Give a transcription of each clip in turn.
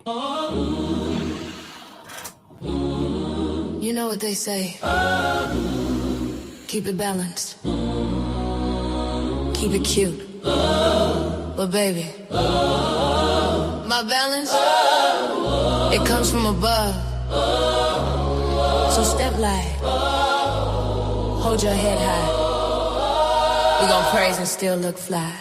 You know what they say. Keep it balanced. Keep it cute. But baby, my balance, it comes from above. So step light. Hold your head high. We gon' praise and still look fly.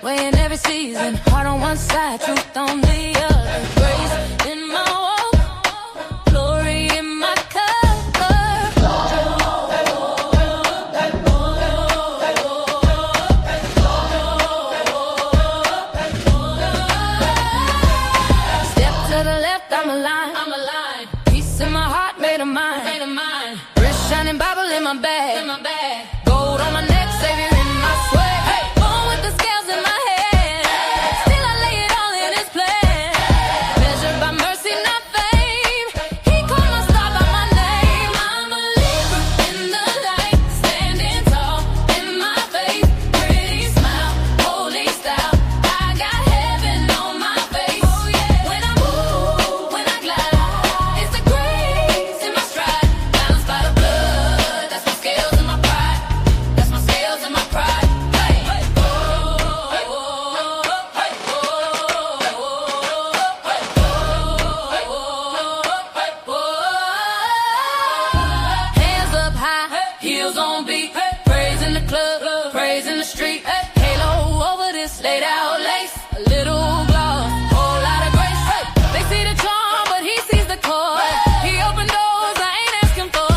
Weighing every season, heart on one side, truth on the other. Grace in my walk, glory in my cover. Step to the left, I'm aligned. Peace in my heart, made of mine. Wrist shining, Bible in my bag. Gold on my neck, Savior in my swag. Born with the scales in my head. Still I lay it all in His plan. Measured by mercy, not fame. He called my star by my name. I'm a Libra in the light, standing tall in my faith. Pretty smile, holy style. I got heaven on my face. When I move, when I glide, it's the grace in my stride. Balanced by the blood, that's my scales and my pride. That's my scales and my pride. Hands up high, heels on beat. Praise in the club, praise in the street. Halo over this laid out lace. A little gloss, whole lot of grace. They see the charm, but He sees the core. He opened doors I ain't asking for.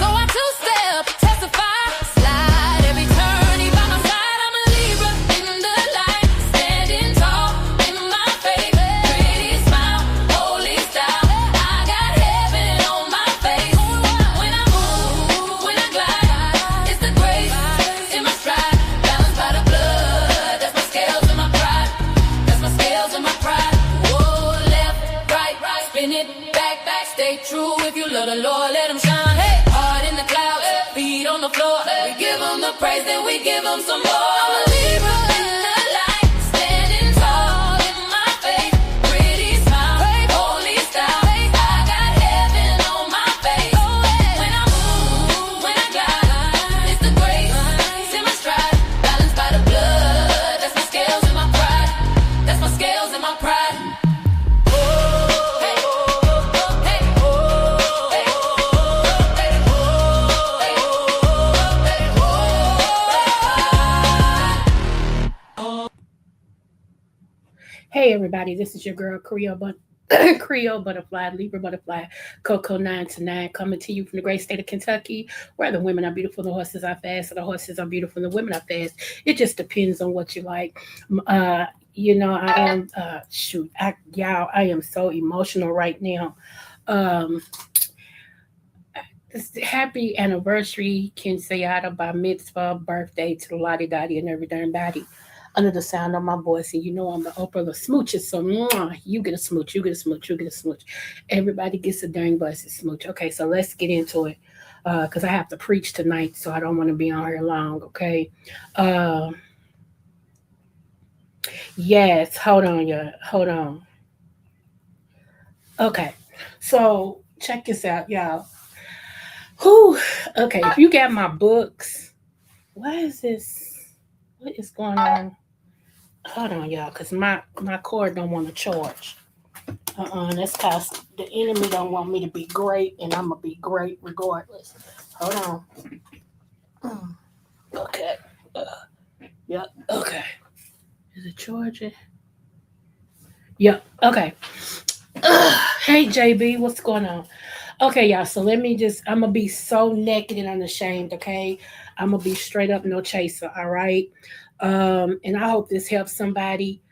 So I two-step, testify, slide every turn. He by my side. I'm a Libra in the light, standing tall in my faith. Pretty smile, holy style. I got heaven on my face. When I move, when I glide, it's the grace in my stride. Balanced by the blood, that's my scales and my pride. That's my scales and my pride. Whoa, left, right, spin it, back, stay true. If you love the Lord, let Him shine. Hey, heart in the clouds, feet on the floor. We give Him the praise, then we give Him some more. I'm a Libra in the light, standing tall in my faith. Pretty smile, holy style. I got heaven on my face. When I move, when I glide, it's the grace in my stride. Balanced by the blood, that's my scales and my pride. That's my scales and my pride. Hey everybody, this is your girl Creole, Creole Butterfly, Libra Butterfly, Coco 9 to 9, coming to you from the great state of Kentucky, where the women are beautiful, the horses are fast, and the horses are beautiful, and the women are fast. It just depends on what you like. I am I am so emotional right now. Um, Happy anniversary, Kenseata, bar mitzvah, birthday to the lottie dottie and every darn body under the sound of my voice. And you know I'm the Oprah of the smooches, so you get a smooch, you get a smooch, you get a smooch. Everybody gets a dang blessed smooch. Okay, so let's get into it. Because I have to preach tonight, so I don't want to be on here long, okay? Yes, hold on, y'all. Hold on. Okay, so check this out, y'all. Whew. Okay, if you got my books, why is this? What is going on? Hold on, y'all, because my cord don't want to charge. That's cause the enemy don't want me to be great, and I'm gonna be great regardless. Hold on. Okay. Yep. Okay. Is it charging? Yep. Okay. Hey JB, what's going on? Okay, y'all. So I'm gonna be so naked and unashamed. Okay, I'm gonna be straight up, no chaser. All right. And I hope this helps somebody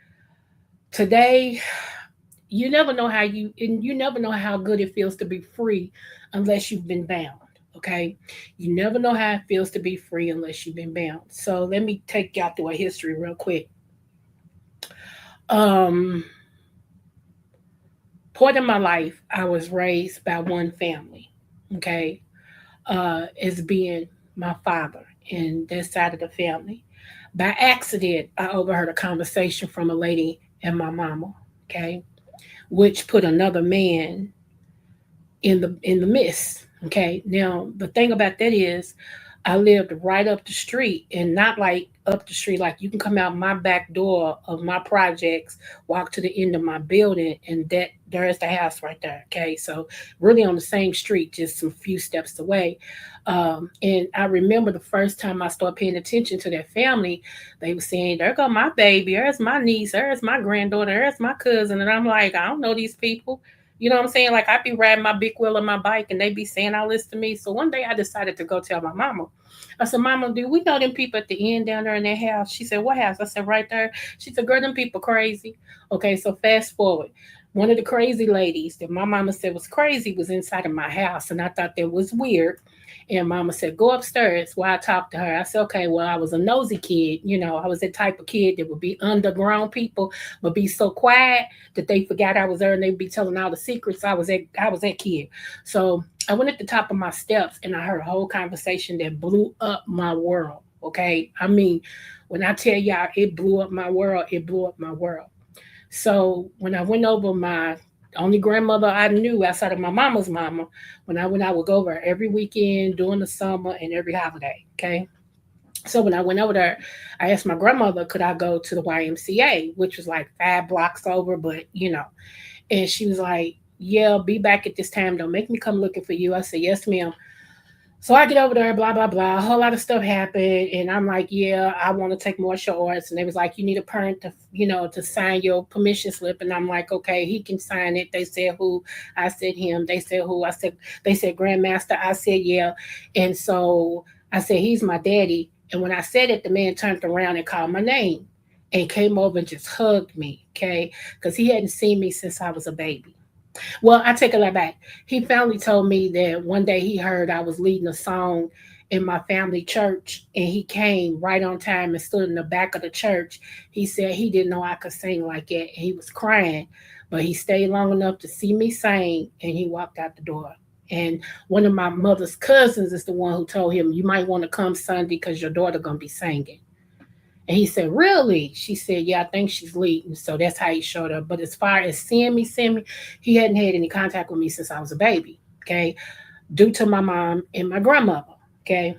today. You never know how good it feels to be free unless you've been bound. Okay, you never know how it feels to be free unless you've been bound. So let me take y'all through a history real quick. Um, Part of my life, I was raised by one family. Okay, as being my father in that side of the family. By accident, I overheard a conversation from a lady and my mama, okay, which put another man in the midst. Okay. Now the thing about that is I lived right up the street and not like up the street, like you can come out my back door of my projects, walk to the end of my building, and that there's the house right there. Okay. So really on the same street, just some few steps away. And I remember the first time I started paying attention to that family, they were saying, there go my baby, there's my niece, there's my granddaughter, there's my cousin. And I'm like, I don't know these people. You know what I'm saying? Like I'd be riding my big wheel on my bike and they be saying all this to me. So one day I decided to go tell my mama. I said, Mama, do we know them people at the end down there in that house? She said, what house? I said, right there. She said, girl, them people crazy. Okay, so fast forward. One of the crazy ladies that my mama said was crazy was inside of my house. And I thought that was weird. And mama said, go upstairs while I talked to her. I said, okay, well, I was a nosy kid. You know, I was the type of kid that would be underground people, but be so quiet that they forgot I was there and they'd be telling all the secrets. I was that kid. So I went at the top of my steps and I heard a whole conversation that blew up my world. Okay. I mean, when I tell y'all it blew up my world, it blew up my world. So when I went over my only grandmother I knew outside of my mama's mama, when I went, I would go over every weekend during the summer and every holiday. Okay. So when I went over there, I asked my grandmother, could I go to the YMCA, which was like 5 blocks over, but you know, and she was like, yeah, be back at this time. Don't make me come looking for you. I said, yes, ma'am. So I get over there, blah, blah, blah. A whole lot of stuff happened. And I'm like, yeah, I want to take martial arts. And they was like, you need a parent to, to sign your permission slip. And I'm like, okay, he can sign it. They said who? I said him. They said who? They said Grandmaster. I said, yeah. And so I said, he's my daddy. And when I said it, the man turned around and called my name and came over and just hugged me. Okay. Because he hadn't seen me since I was a baby. Well, I take a lot back. He finally told me that one day he heard I was leading a song in my family church, and he came right on time and stood in the back of the church. He said he didn't know I could sing like that. He was crying, but he stayed long enough to see me sing, and he walked out the door. And one of my mother's cousins is the one who told him, you might want to come Sunday because your daughter going to be singing. And he said, really? She said, yeah, I think she's leading. So that's how he showed up. But as far as seeing me, he hadn't had any contact with me since I was a baby. Okay. Due to my mom and my grandmother. Okay.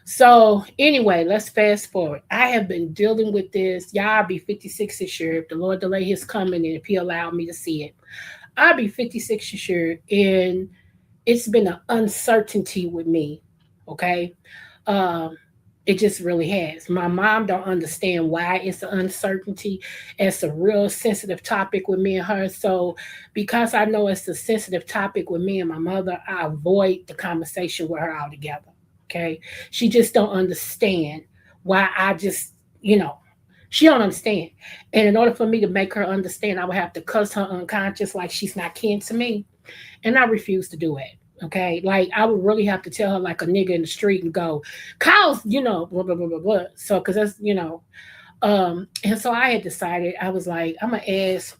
So anyway, let's fast forward. I have been dealing with this. Y'all, I'll be 56 this year. If the Lord delay his coming and if he allowed me to see it, I'll be 56 this year. And it's been an uncertainty with me. Okay. Um, it just really has. My mom don't understand why it's an uncertainty. It's a real sensitive topic with me and her. So because I know it's a sensitive topic with me and my mother, I avoid the conversation with her altogether. Okay. She just don't understand why I just, you know, she don't understand. And in order for me to make her understand, I would have to cuss her unconscious like she's not kin to me. And I refuse to do it. Okay. Like I would really have to tell her like a nigga in the street and go, Kyle's, blah, blah, blah, blah, blah. So, cause that's, and so I had decided, I was like, I'm gonna ask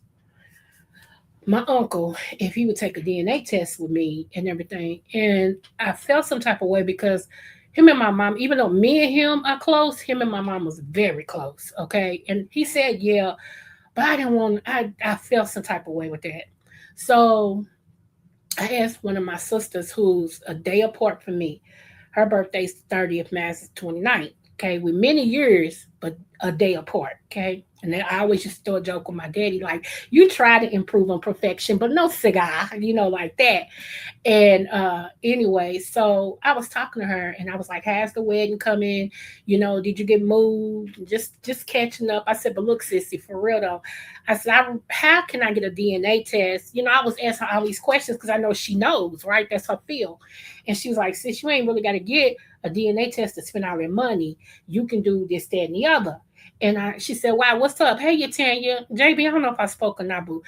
my uncle if he would take a DNA test with me and everything. And I felt some type of way because him and my mom, even though me and him are close, him and my mom was very close. Okay. And he said, yeah, but I didn't want, I felt some type of way with that. So I asked one of my sisters who's a day apart from me. Her birthday's 30th, mine's is 29th. Okay, with many years, but a day apart. Okay. And then I always used to do a joke with my daddy, like, you try to improve on perfection, but no cigar, like that. And anyway, so I was talking to her and I was like, how's the wedding coming? Did you get moved? Just catching up. I said, but look, sissy, for real though. I said, how can I get a DNA test? I was asking her all these questions because I know she knows, right? That's her field. And she was like, sis, you ain't really got to get a DNA test to spend all your money. You can do this, that, and the other. And she said, wow, what's up? Hey, you Tanya. JB, I don't know if I spoke or not, boo.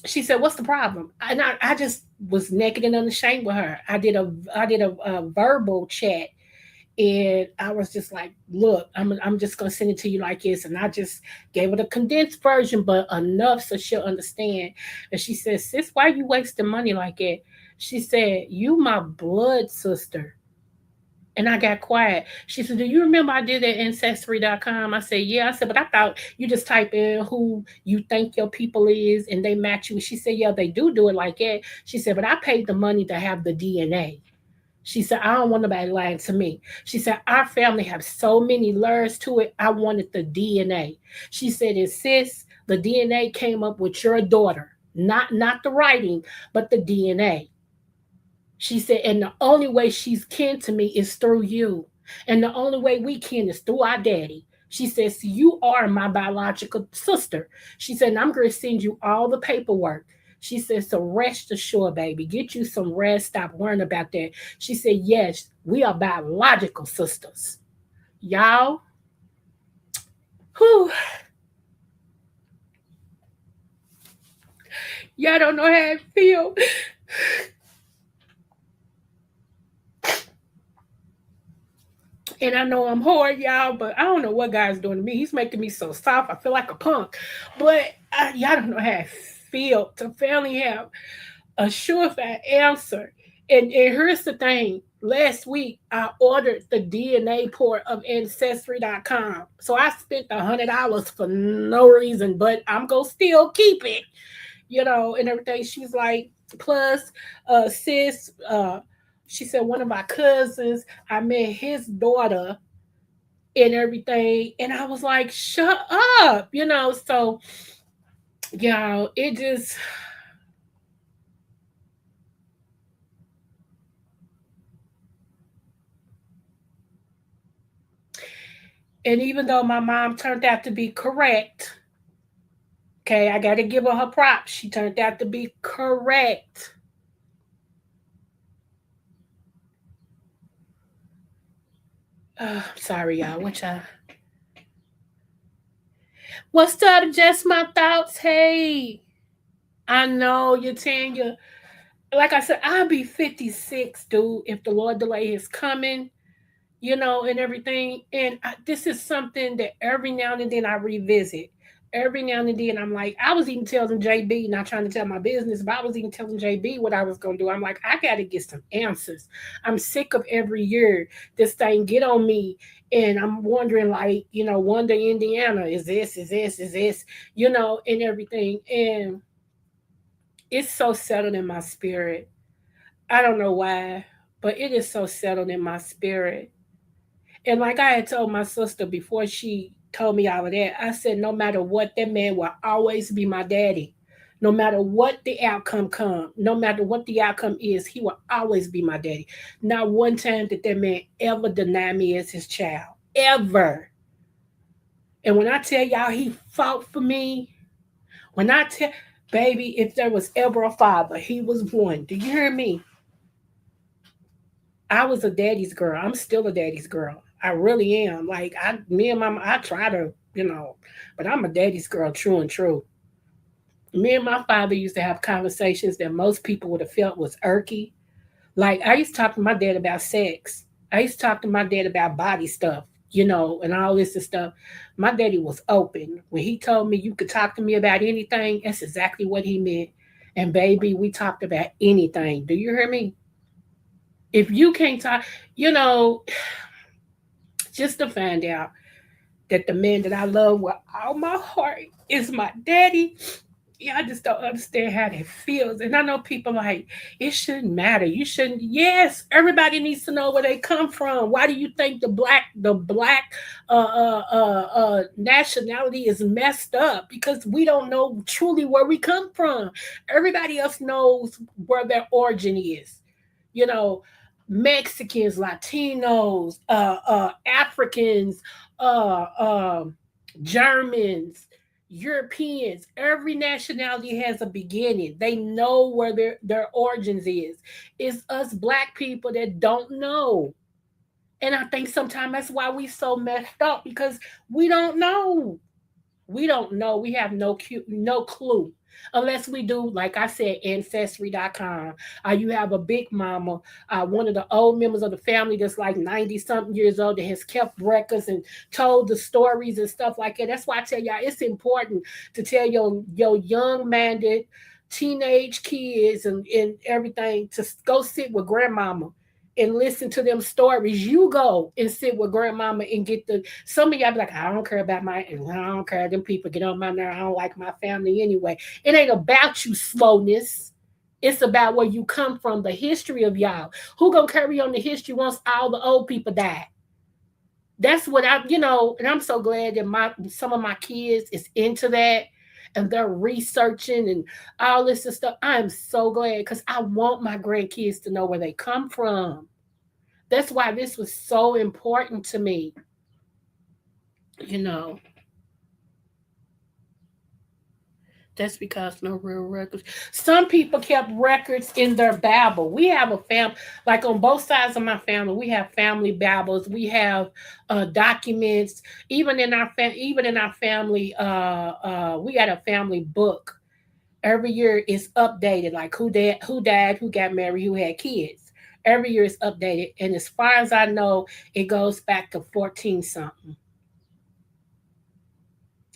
She said, what's the problem? And I just was naked and unashamed with her. I did a verbal chat And I was just like, look, I'm just gonna send it to you like this. And I just gave it a condensed version, but enough so she'll understand. And she said, sis, why you wasting money like that? She said, you my blood sister. And I got quiet. She said, do you remember I did that ancestry.com? I said, yeah. I said, but I thought you just type in who you think your people is and they match you. She said, yeah, they do it like that. She said, but I paid the money to have the DNA. She said, I don't want nobody lying to me. She said, our family have so many layers to it. I wanted the DNA. She said, and sis, the DNA came up with your daughter. Not the writing, but the DNA. She said, and the only way she's kin to me is through you. And the only way we kin is through our daddy. She says, so you are my biological sister. She said, and I'm going to send you all the paperwork. She said, so rest assured, baby. Get you some rest. Stop worrying about that. She said, yes, we are biological sisters. Y'all, whew, y'all don't know how I feel. And I know I'm hard, y'all, but I don't know what God's doing to me. He's making me so soft. I feel like a punk. But y'all don't know how I feel to finally have a surefire answer. And here's the thing. Last week, I ordered the DNA port of Ancestry.com. So I spent $100 for no reason, but I'm going to still keep it, and everything. She's like, plus, sis, she said, one of my cousins, I met his daughter and everything. And I was like, shut up. So, it just, and even though my mom turned out to be correct, okay, I got to give her props. She turned out to be correct. Sorry, y'all. What's up? Just my thoughts. Hey, I know you're Tanya. Like I said, I'll be 56, dude, if the Lord delay his coming, and everything. And this is something that every now and then I revisit. Every now and then I'm like, I was even telling JB, not trying to tell my business, but I was even telling JB what I was going to do. I'm like, I got to get some answers. I'm sick of every year this thing get on me. And I'm wondering, like, Wonder, Indiana, is this, and everything. And it's so settled in my spirit. I don't know why, but it is so settled in my spirit. And like I had told my sister before she told me all of that, I said, no matter what, that man will always be my daddy. No matter what the outcome come, no matter what the outcome is, he will always be my daddy. Not one time did that man ever deny me as his child. Ever. And when I tell y'all he fought for me, when I tell, baby, if there was ever a father, he was one. Do you hear me? I was a daddy's girl. I'm still a daddy's girl. I really am. Like me and mama, I try to, but I'm a daddy's girl, true and true. Me and my father used to have conversations that most people would have felt was irky. Like I used to talk to my dad about sex. I used to talk to my dad about body stuff, and all this and stuff. My daddy was open. When he told me you could talk to me about anything, that's exactly what he meant. And baby, we talked about anything. Do you hear me? If you can't talk, you know, just to find out that the man that I love with all my heart is my daddy. Yeah, I just don't understand how that feels. And I know people like, it shouldn't matter. You shouldn't. Yes, everybody needs to know where they come from. Why do you think the black nationality is messed up? Because we don't know truly where we come from. Everybody else knows where their origin is. You know, Mexicans, Latinos, Africans, uh, uh, Germans, Europeans, every nationality has a beginning. They know where their origins is. It's us black people that don't know. And I think sometimes that's why we so messed up because we don't know. We don't know. We have no clue. Unless we do, like I said, ancestry.com. You have a big mama, one of the old members of the family that's like 90 something years old that has kept records and told the stories and stuff like that. That's why I tell y'all it's important to tell your young minded teenage kids and everything to go sit with grandmama and listen to them stories. You go and sit with grandmama and get the. Some of y'all be like, I don't care about I don't care. Them people get on my nerve. I don't like my family anyway. It ain't about you slowness. It's about where you come from, the history of y'all. Who gonna carry on the history once all the old people die? That's what and I'm so glad that my some of my kids is into that and they're researching and all this and stuff. I'm so glad because I want my grandkids to know where they come from. That's why this was so important to me. You know, that's because no real records. Some people kept records in their Bible. We have a like on both sides of my family, we have family Bibles. We have documents. Even in our family, we got a family book. Every year it's updated, like who died, who got married, who had kids. Every year it's updated, and as far as I know, it goes back to 14 something.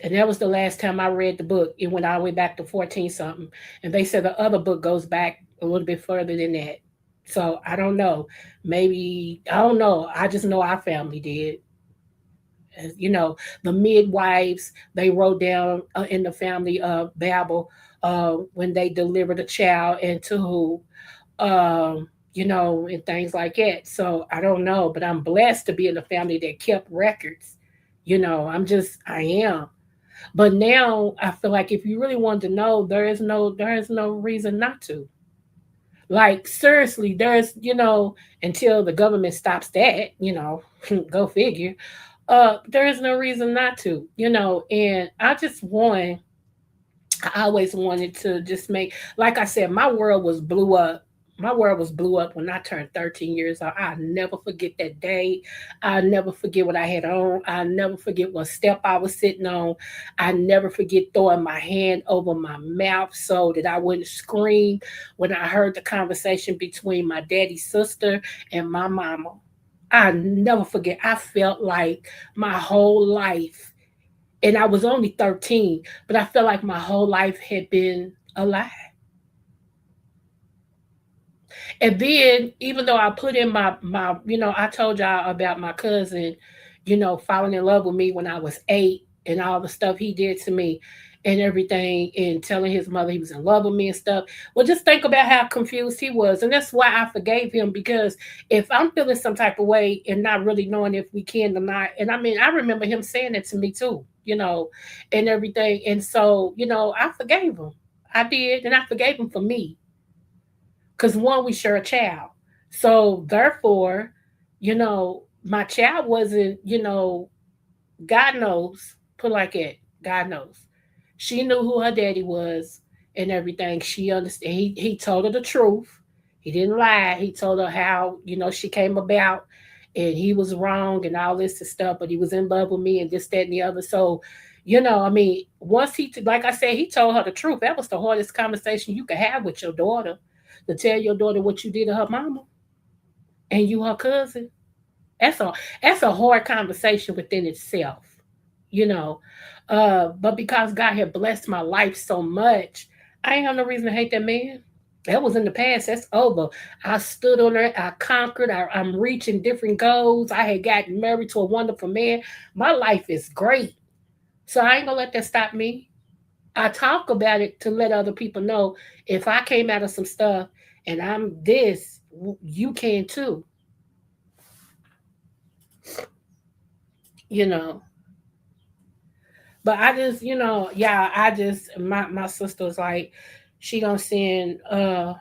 And that was the last time I read the book. It went all the way back to 14 something. And they said the other book goes back a little bit further than that. So I don't know. Maybe, I don't know. I just know our family did. The midwives, they wrote down in the family Bible when they delivered a child and to who, and things like that. So I don't know. But I'm blessed to be in a family that kept records. I am. But now I feel like if you really want to know, there is no reason not to. Like seriously, until the government stops that, go figure. There is no reason not to, and I always wanted to just make, like I said, my world was blew up. My world was blew up when I turned 13 years old. I'll never forget that day. I'll never forget what I had on. I'll never forget what step I was sitting on. I never forget throwing my hand over my mouth so that I wouldn't scream when I heard the conversation between my daddy's sister and my mama. I never forget. I felt like my whole life, and I was only 13, but I felt like my whole life had been a lie. And then, even though I put in I told y'all about my cousin, falling in love with me when I was 8 and all the stuff he did to me and everything, and telling his mother he was in love with me and stuff. Well, just think about how confused he was. And that's why I forgave him, because if I'm feeling some type of way and not really knowing if we can or not, and I mean, I remember him saying it to me too, and everything. And so, I forgave him. I did. And I forgave him for me, because one, we share a child. So therefore, my child wasn't, God knows, put like it, God knows. She knew who her daddy was and everything. She understood. He told her the truth. He didn't lie. He told her how, she came about and he was wrong and all this and stuff, but he was in love with me and this, that, and the other. So, I mean, once like I said, he told her the truth. That was the hardest conversation you could have with your daughter, to tell your daughter what you did to her mama and you her cousin. That's a hard conversation within itself, you know. But because God had blessed my life so much, I ain't have no reason to hate that man. That was in the past. That's over. I stood on it. I conquered. I'm reaching different goals. I had gotten married to a wonderful man. My life is great. So I ain't gonna let that stop me. I talk about it to let other people know, if I came out of some stuff and I'm this, you can too. You know. But I just, yeah, I just my sister's like, she gonna send and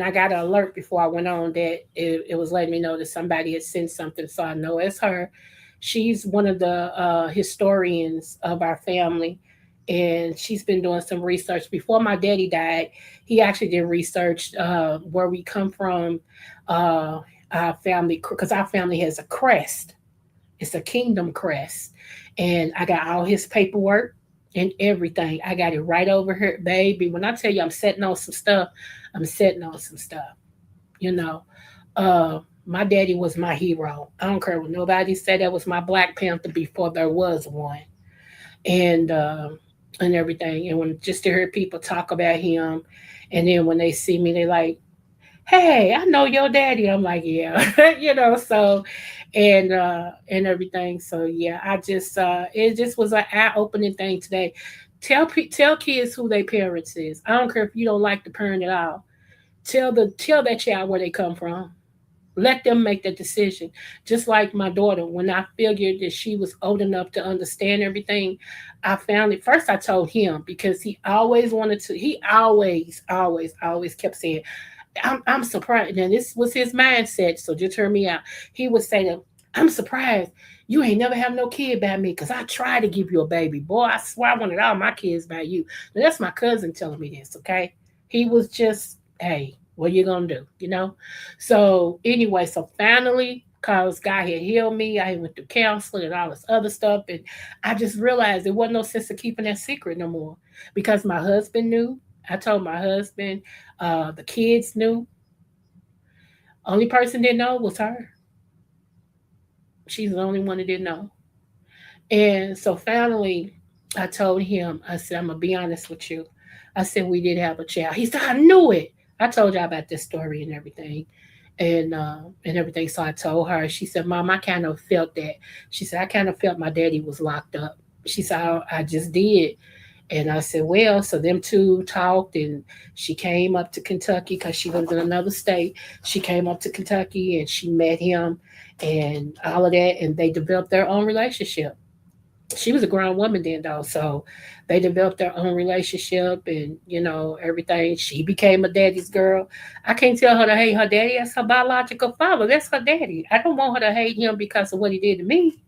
I got an alert before I went on that it was letting me know that somebody had sent something, so I know it's her. She's one of the historians of our family, and she's been doing some research. Before my daddy died, he actually did research where we come from, our family, because our family has a crest. It's a kingdom crest, and I got all his paperwork. and everything. I got it right over here, baby. When I tell you I'm setting on some stuff, I'm setting on some stuff. You know, my daddy was my hero. I don't care what nobody said. That was my Black Panther before there was one, and and everything. And when just to hear people talk about him, and then when they see me, they like, "Hey, I know your daddy." I'm like, "Yeah," So, and everything. So yeah, I just it just was an eye opening thing today. Tell kids who their parents is. I don't care if you don't like the parent at all. Tell that child where they come from. Let them make that decision. Just like my daughter, when I figured that she was old enough to understand everything, I found it. First, I told him because he always wanted to. He always kept saying, I'm surprised. And this was his mindset. So just hear me out. He would say to, I'm surprised you ain't never have no kid by me because I tried to give you a baby. Boy, I swear I wanted all my kids by you. Now, that's my cousin telling me this, okay? He was just, hey, what you gonna do? So anyway, so finally, cause God had healed me, I went through counseling and all this other stuff, and I just realized there wasn't no sense of keeping that secret no more because my husband knew. I told my husband, the kids knew. Only person didn't know was her. She's the only one that didn't know. And so finally, I told him, I said, I'm gonna be honest with you. I said we did have a child. He said, I knew it. I told y'all about this story and everything. And everything. So I told her, she said, Mom, I kind of felt that. She said, I kind of felt my daddy was locked up. She said, I just did. And I said, well, so them two talked, and she came up to Kentucky because she lived in another state. She came up to Kentucky and she met him and all of that, and they developed their own relationship. She was a grown woman then, though, so they developed their own relationship and, everything. She became a daddy's girl. I can't tell her to hate her daddy. That's her biological father. That's her daddy. I don't want her to hate him because of what he did to me.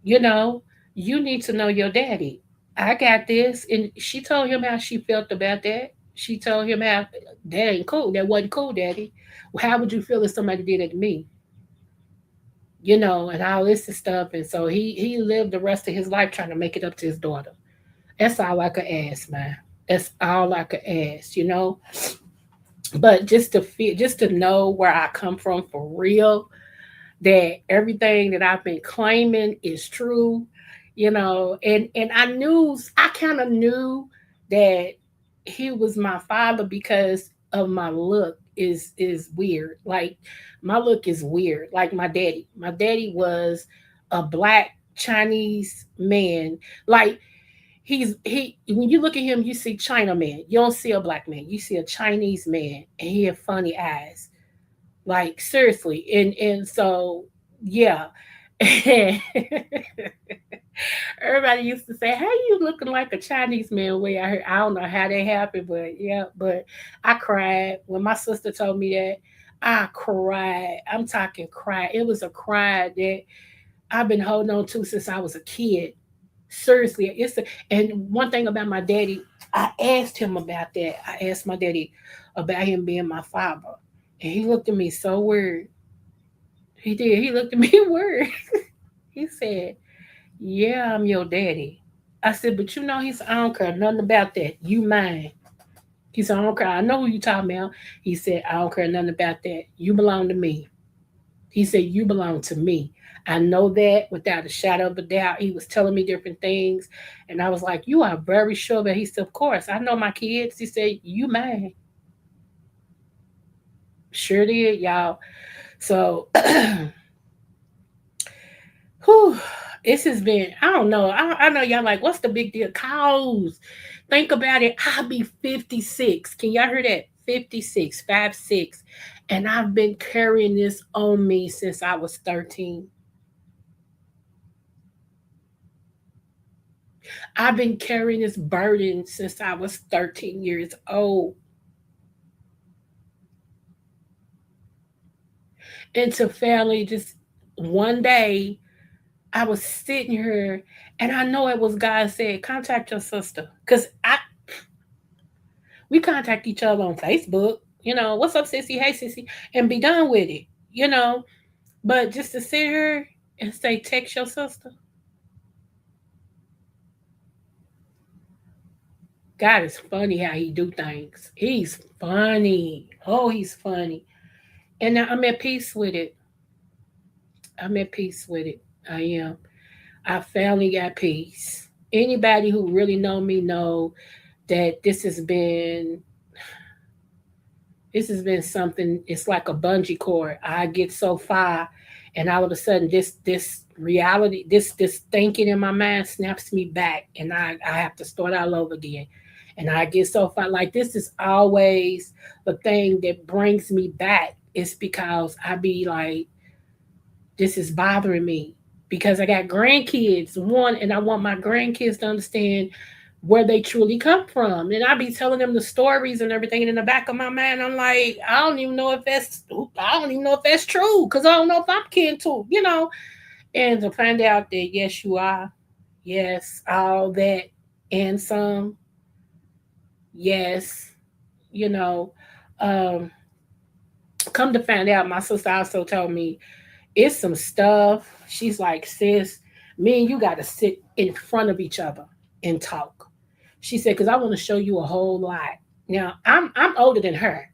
You know, you need to know your daddy. I got this. And she told him how she felt about that. She told him how that ain't cool. That wasn't cool, daddy. Well, how would you feel if somebody did it to me? And all this and stuff. And so he lived the rest of his life trying to make it up to his daughter. That's all I could ask, man. That's all I could ask. But just to know where I come from for real, that everything that I've been claiming is true, and I kind of knew that he was my father because of my look is weird. Like my look is weird. Like my daddy. My daddy was a black Chinese man. Like he when you look at him, you see China man. You don't see a black man. You see a Chinese man, and he had funny eyes. Like seriously, and so yeah. Everybody used to say, "How you looking like a Chinese man?" Way I heard, I don't know how that happened, but yeah. But I cried when my sister told me that. I cried. I'm talking cry. It was a cry that I've been holding on to since I was a kid. Seriously, and one thing about my daddy, I asked him about that. I asked my daddy about him being my father, and he looked at me so weird. He did. He looked at me weird. He said, "Yeah, I'm your daddy." I said, "But I don't care nothing about that. You mine." He said, "I don't care. I know who you talking about." He said, "I don't care nothing about that. You belong to me." He said, "You belong to me." I know that without a shadow of a doubt. He was telling me different things. And I was like, "You are very sure that?" He said, "Of course. I know my kids." He said, "You mine." Sure did, y'all. So, whew, this has been, I don't know. I know y'all like, what's the big deal? Cows. Think about it. I'll be 56. Can y'all hear that? 56, 5'6". And I've been carrying this on me since I was 13. I've been carrying this burden since I was 13 years old. And to family, just one day, I was sitting here and I know it was God said, contact your sister. Because we contact each other on Facebook, what's up, sissy? Hey, sissy, and be done with it. But just to sit here and say, text your sister, God is funny how he do things. He's funny. Oh, he's funny. And now I'm at peace with it. I'm at peace with it. I am. I finally got peace. Anybody who really know me know that this has been something. It's like a bungee cord. I get so far, and all of a sudden this reality, this thinking in my mind snaps me back, and I have to start all over again. And I get so far. Like, this is always the thing that brings me back. It's because I be like, this is bothering me because I got grandkids, one, and I want my grandkids to understand where they truly come from. And I be telling them the stories and everything. And in the back of my mind, I'm like, I don't even know if that's true because I don't know if I'm kin to. And to find out that yes, you are. Yes, all that and some. Yes, you know. Um, Come to find out, my sister also told me it's some stuff. She's like, sis, me and you got to sit in front of each other and talk. She said, because I want to show you a whole lot. Now, I'm older than her,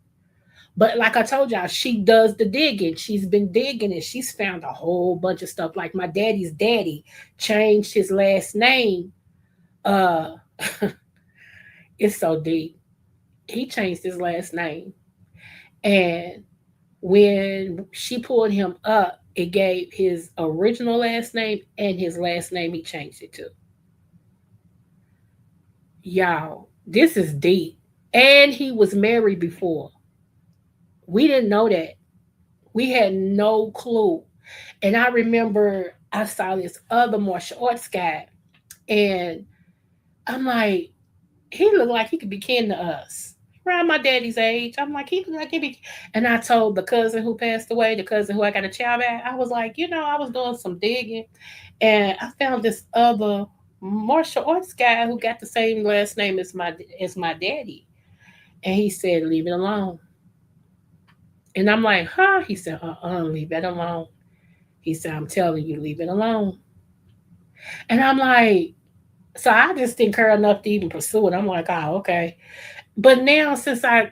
but like I told y'all, she does the digging. She's been digging and she's found a whole bunch of stuff. Like my daddy's daddy changed his last name. Uh, it's so deep. He changed his last name, and when she pulled him up, it gave his original last name and his last name he changed it to. Y'all, this is deep. And he was married before. We didn't know that. We had no clue. And I remember I saw this other martial arts guy, and I'm like, he looked like he could be kin to us. Around my daddy's age. I'm like, he looked like he be. And I told the cousin who passed away, the cousin who I got a child at, I was like, I was doing some digging, and I found this other martial arts guy who got the same last name as my daddy. And he said, leave it alone. And I'm like, huh? He said, leave it alone. He said, I'm telling you, leave it alone. And I'm like, so I just didn't care enough to even pursue it. I'm like, oh, okay. But now, since I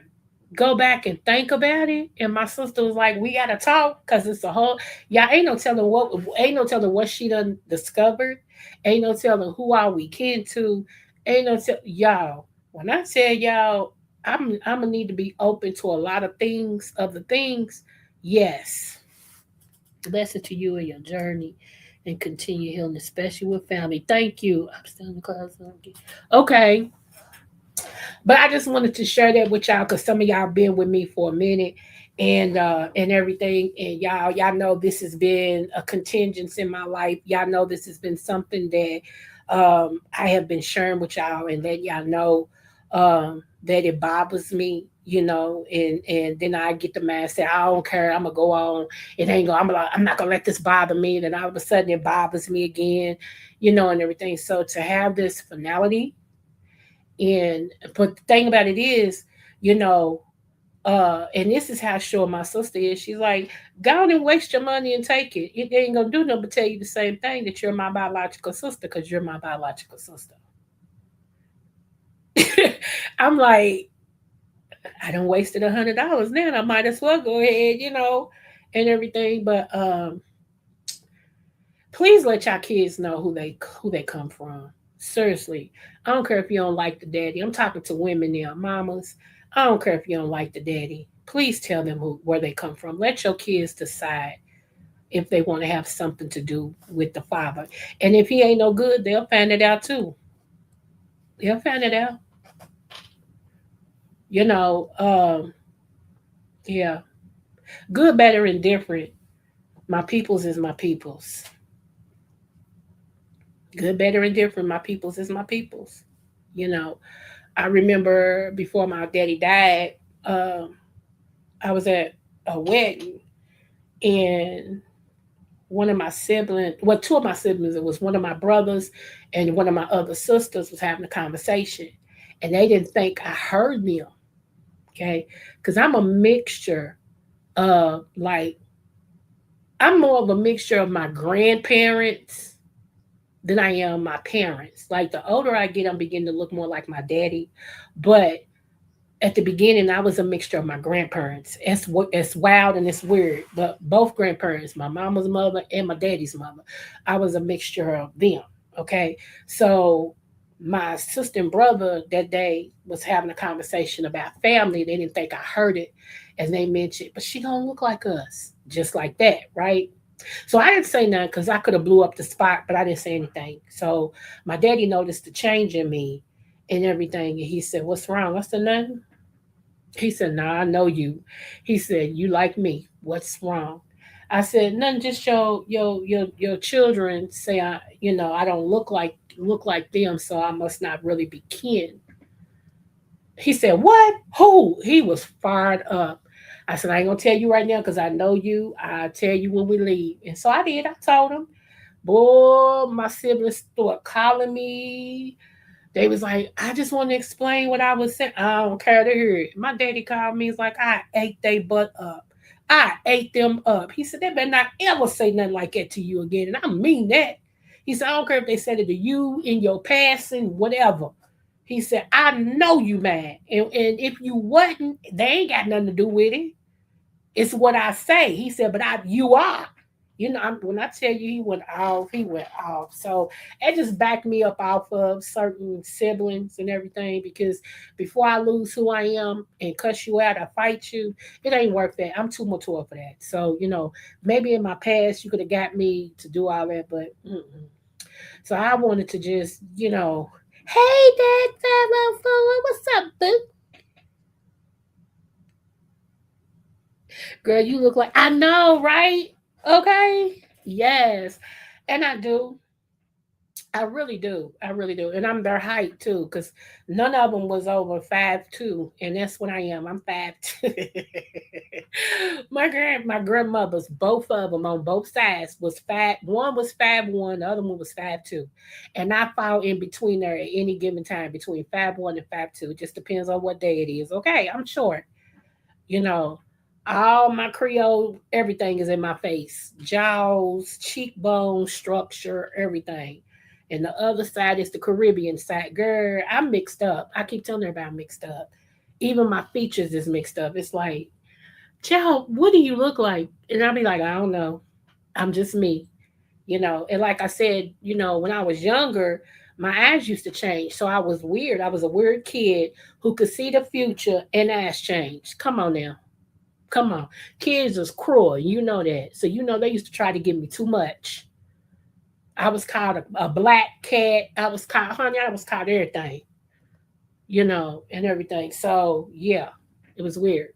go back and think about it, and my sister was like, we gotta talk because it's a whole, y'all ain't no telling what she done discovered. Ain't no telling who are we kin to. Ain't no tell y'all. When I said y'all, I'm gonna need to be open to a lot of things, other things. Yes. Blessed to you in your journey and continue healing, especially with family. Thank you. I'm still in the class. Okay. But I just wanted to share that with y'all because some of y'all been with me for a minute and everything. And y'all know this has been a contingence in my life. Y'all know this has been something that I have been sharing with y'all and let y'all know that it bothers me, and then I get the mindset, I don't care, I'm gonna go on. It ain't gonna I'm not gonna let this bother me. Then all of a sudden it bothers me again, and everything. So to have this finality, but the thing about it is, you know, and this is how sure my sister is. She's like, go on and waste your money and take it. It ain't gonna do nothing but tell you the same thing that you're my biological sister because you're my biological sister. I'm like, I done wasted $100 now. And I might as well go ahead, and everything. But please let y'all kids know who they come from. Seriously, I don't care if you don't like the daddy. I'm talking to women now, mamas. I don't care if you don't like the daddy. Please tell them where they come from. Let your kids decide if they want to have something to do with the father. And if he ain't no good, they'll find it out too. They'll find it out. You know, yeah. Good, better, and different. My people's is my people's. Good, better, and different. My people's is my people's. You know, I remember before my daddy died, um, I was at a wedding and one of my siblings, well, two of my siblings, it was one of my brothers and one of my other sisters was having a conversation. And they didn't think I heard them. Okay. Because I'm a mixture of I'm more of a mixture of my grandparents than I am my parents. Like the older I get, I'm beginning to look more like my daddy. But at the beginning, I was a mixture of my grandparents. It's wild and it's weird, but both grandparents, my mama's mother and my daddy's mother, I was a mixture of them. Okay, so my sister and brother that day was having a conversation about family. They didn't think I heard it, as they mentioned, but she don't look like us, just like that, right? So I didn't say nothing because I could have blew up the spot, but I didn't say anything. So my daddy noticed the change in me and everything, and he said, "What's wrong?" I said, "Nothing." He said, "Nah, I know you." He said, "You like me. What's wrong?" I said, "Nothing. Just your children say I don't look like them, so I must not really be kin." He said, "What? Who?" He was fired up. I said, "I ain't gonna tell you right now because I know you. I'll tell you when we leave." And so I did. I told him. Boy, my siblings started calling me. They was like, "I just want to explain what I was saying." I don't care to hear it. My daddy called me. He's like, "I ate they butt up. I ate them up." He said, "They better not ever say nothing like that to you again." And I mean that. He said, "I don't care if they said it to you in your passing, whatever." He said, "I know you mad. And if you wasn't, they ain't got nothing to do with it. It's what I say." He said, "But you are." When I tell you he went off, he went off. So it just backed me up off of certain siblings and everything because before I lose who I am and cuss you out, I fight you, it ain't worth that. I'm too mature for that. So, maybe in my past you could have got me to do all that, but mm-mm. So I wanted to just, hey, Dad, 504, what's up, boo? Girl, you look like I know, right? Okay. Yes. And I do. I really do. I really do. And I'm their height too, because none of them was over 5'2", and that's what I am. I'm 5'2". My grandmothers, both of them on both sides was five. One was 5'1", the other one was 5'2", and I fall in between there at any given time between 5'1" and 5'2". It just depends on what day it is. Okay, I'm short. You know, all my Creole, everything is in my face: jaws, cheekbone structure, everything. And the other side is the Caribbean side. Girl, I'm mixed up. I keep telling everybody I'm mixed up. Even my features is mixed up. It's like, child, what do you look like? And I'll be like, I don't know. I'm just me. And like I said, when I was younger, my eyes used to change. So I was weird. I was a weird kid who could see the future and eyes change. Come on now. Come on. Kids is cruel. You know that. So they used to try to give me too much. I was called a black cat. I was called honey. I was called everything, and everything. So yeah, it was weird.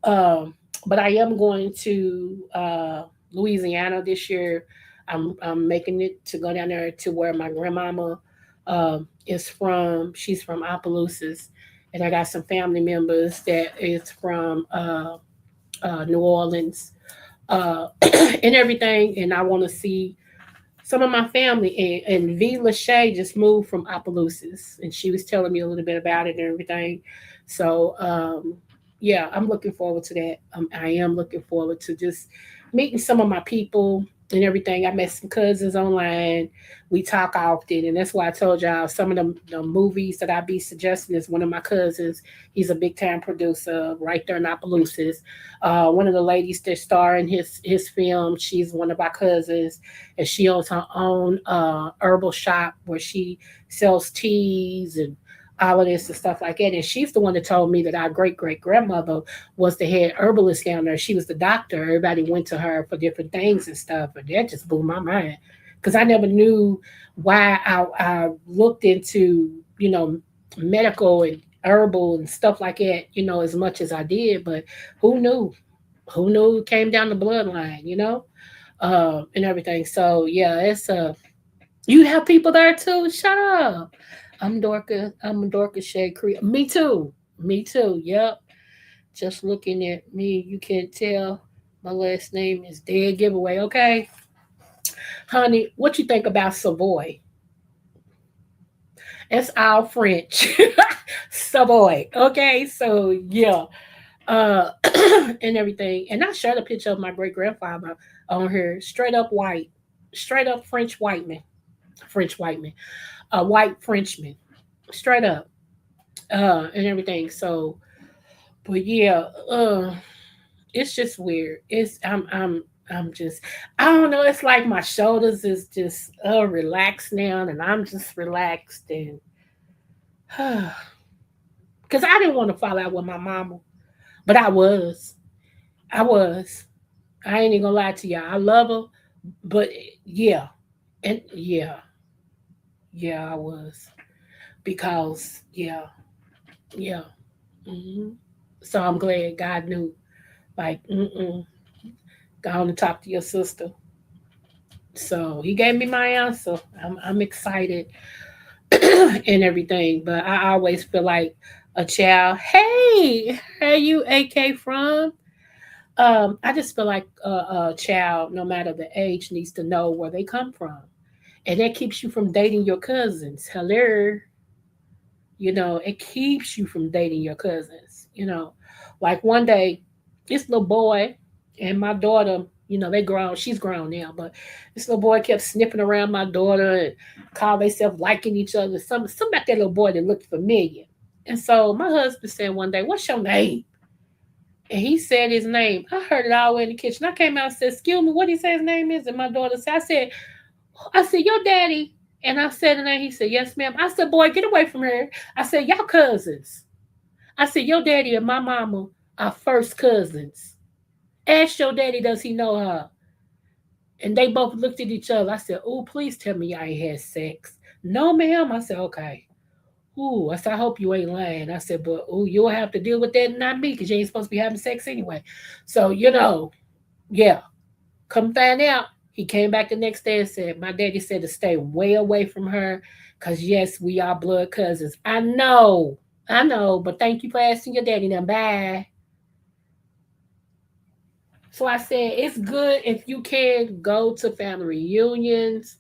Um, but I am going to Louisiana this year. I'm making it to go down there to where my grandmama is from. She's from Opelousas, and I got some family members that is from New Orleans, and everything. And I want to see some of my family. And V. Lachey just moved from Opelousas, and she was telling me a little bit about it and everything. So, yeah, I'm looking forward to that. I am looking forward to just meeting some of my people and everything. I met some cousins online. We talk often, and that's why I told y'all some of the movies that I be suggesting is one of my cousins. He's a big time producer right there in Opelousas. One of the ladies that star in his film, she's one of our cousins, and she owns her own herbal shop where she sells teas and all of this and stuff like that. And she's the one that told me that our great great grandmother was the head herbalist down there. She was the doctor. Everybody went to her for different things and stuff. And that just blew my mind because I never knew why I looked into, medical and herbal and stuff like that, as much as I did. But who knew? Who knew it came down the bloodline, and everything. So yeah, it's you have people there too. Shut up. I'm Dorcas Shea Creole. Me too. Me too. Yep. Just looking at me, you can't tell. My last name is dead giveaway. Okay, honey, what you think about Savoy? It's all French. Savoy. Okay, so yeah, and everything. And I shared a picture of my great grandfather on here, straight up white, straight up French white man. French white man, a white Frenchman, straight up, and everything. So, but yeah, it's just weird. I'm just, I don't know. It's like my shoulders is just relaxed now, and I'm just relaxed, and because I didn't want to fall out with my mama, but I was. I ain't even gonna lie to y'all. I love her, but yeah, and yeah, I was because yeah. hmm So I'm glad God knew. Like, go on and talk to your sister. So He gave me my answer. I'm excited and everything, but I always feel like a child. Hey, where you AK from? I just feel like a child, no matter the age, needs to know where they come from, and that keeps you from dating your cousins. Hello, it keeps you from dating your cousins. Like one day, this little boy and my daughter, they grown. She's grown now, but this little boy kept sniffing around my daughter and called themselves liking each other. Some about that little boy that looked familiar. And so my husband said one day, "What's your name?" And he said his name. I heard it all the way in the kitchen. I came out and said, "Excuse me, what did he say his name is?" And my daughter said, I said, "Your daddy." And I said the name. He said, "Yes, ma'am." I said, "Boy, get away from her." I said, "Y'all cousins." I said, "Your daddy and my mama are first cousins. Ask your daddy, does he know her?" And they both looked at each other. I said, "Oh, please tell me y'all ain't had sex." "No, ma'am." I said, "Okay." Ooh, I said, "I hope you ain't lying." I said, "But ooh, you'll have to deal with that and not me because you ain't supposed to be having sex anyway." So, yeah, come find out. He came back the next day and said, "My daddy said to stay way away from her because, yes, we are blood cousins." I know, but thank you for asking your daddy. Now, bye. So I said, it's good if you can go to family reunions,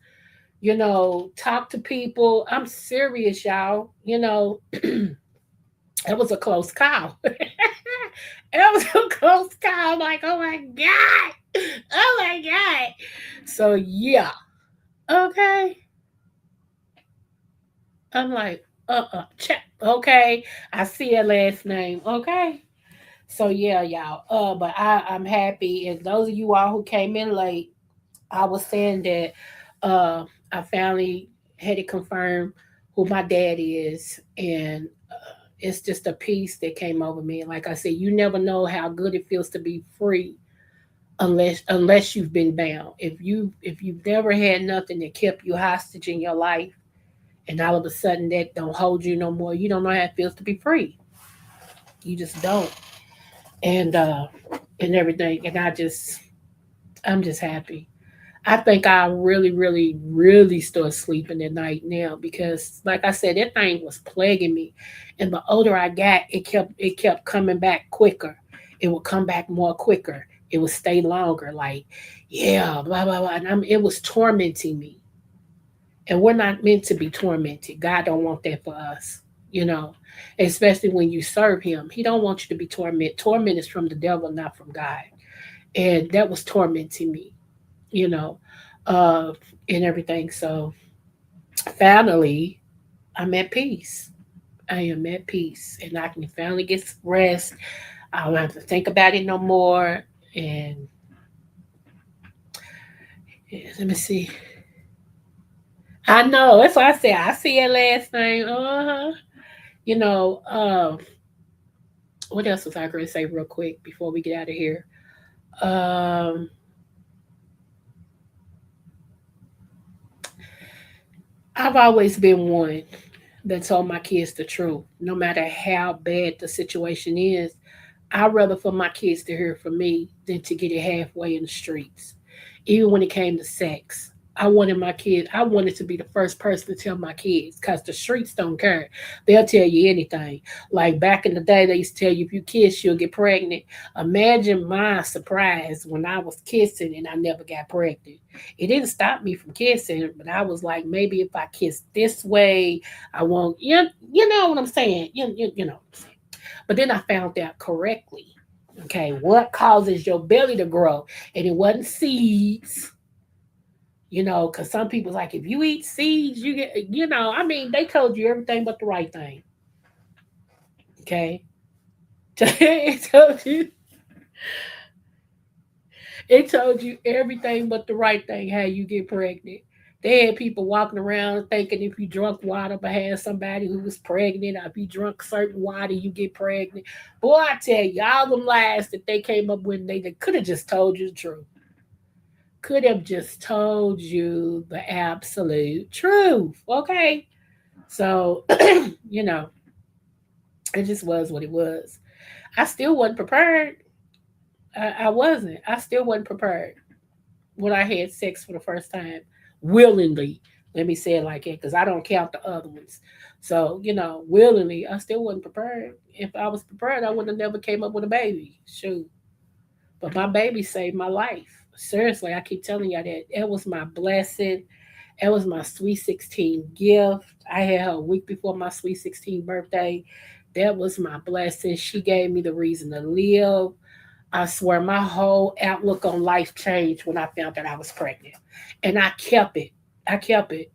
talk to people. I'm serious, y'all. It was a close call. It was a close call. Like, oh my God. Oh my God. So, yeah. Okay. I'm like, check. Okay. I see her last name. Okay. So, yeah, y'all. But I'm happy. And those of you all who came in late, I was saying that I finally had it confirmed who my daddy is. And it's just a peace that came over me. And like I said, you never know how good it feels to be free unless you've been bound. If you've never had nothing that kept you hostage in your life, and all of a sudden that don't hold you no more, you don't know how it feels to be free. You just don't. And everything. And I'm just happy. I think I really, really, really start sleeping at night now because, like I said, that thing was plaguing me. And the older I got, it kept coming back quicker. It would come back more quicker. It would stay longer. Like, yeah, blah blah blah. And it was tormenting me. And we're not meant to be tormented. God don't want that for us. You know, Especially when you serve Him, He don't want you to be tormented. Torment is from the devil, not from God. And that was tormenting me you know, uh, and everything. So finally, I'm at peace. I am at peace, and I can finally get some rest. I don't have to think about it no more. And let me see. I know that's what I said. I see it last name. You know, what else was I going to say real quick before we get out of here? Um, I've always been one that told my kids the truth, no matter how bad the situation is. I'd rather for my kids to hear from me than to get it halfway in the streets. Even when it came to sex, I wanted to be the first person to tell my kids because the streets don't care. They'll tell you anything. Like back in the day, they used to tell you if you kiss, you'll get pregnant. Imagine my surprise when I was kissing and I never got pregnant. It didn't stop me from kissing, but I was like, maybe if I kiss this way, I won't. You know what I'm saying? You know. But then I found out correctly. Okay, what causes your belly to grow? And it wasn't seeds. Because some people's like, if you eat seeds, you get, I mean, they told you everything but the right thing. Okay. it told you, it told you everything but the right thing, how you get pregnant. They had people walking around thinking if you drunk water but had somebody who was pregnant, or if you drunk certain water, you get pregnant. Boy, I tell you, all them lies that they came up with, they could have just told you the truth. Could have just told you the absolute truth. Okay. So, you know, it just was what it was. I still wasn't prepared. I wasn't. I still wasn't prepared when I had sex for the first time willingly. Let me say it like that because I don't count the other ones. So, willingly, I still wasn't prepared. If I was prepared, I would have never came up with a baby. Shoot. But my baby saved my life. Seriously, I keep telling you that. It was my blessing. It was my sweet 16 gift. I had her a week before my sweet 16 birthday. That was my blessing. She gave me the reason to live. I swear my whole outlook on life changed when I found that I was pregnant. And I kept it. I kept it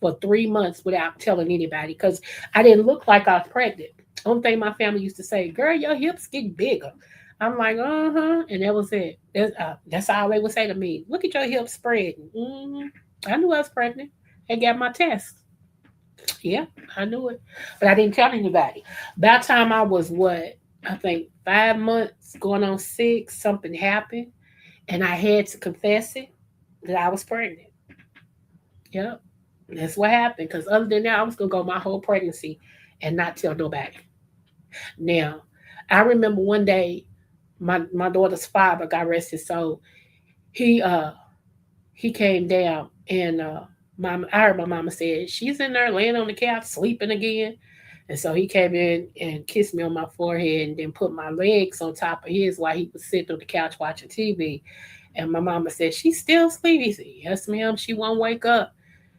for 3 months without telling anybody because I didn't look like I was pregnant. Only thing my family used to say, girl, your hips getting bigger. I'm like, uh-huh. And that was it. That's all they would say to me. Look at your hips spreading. I knew I was pregnant and got my test. Yeah, I knew it. But I didn't tell anybody. By the time I was what? I think 5 months, going on six, something happened. And I had to confess it that I was pregnant. Yep. That's what happened. Because other than that, I was going to go my whole pregnancy and not tell nobody. Now, I remember one day, my daughter's father, God rest his soul, he he came down and mama, I heard my mama said, she's in there laying on the couch, sleeping again. And so he came in and kissed me on my forehead and then put my legs on top of his while he was sitting on the couch watching TV. And my mama said, she's still asleep. He said, yes, ma'am, she won't wake up.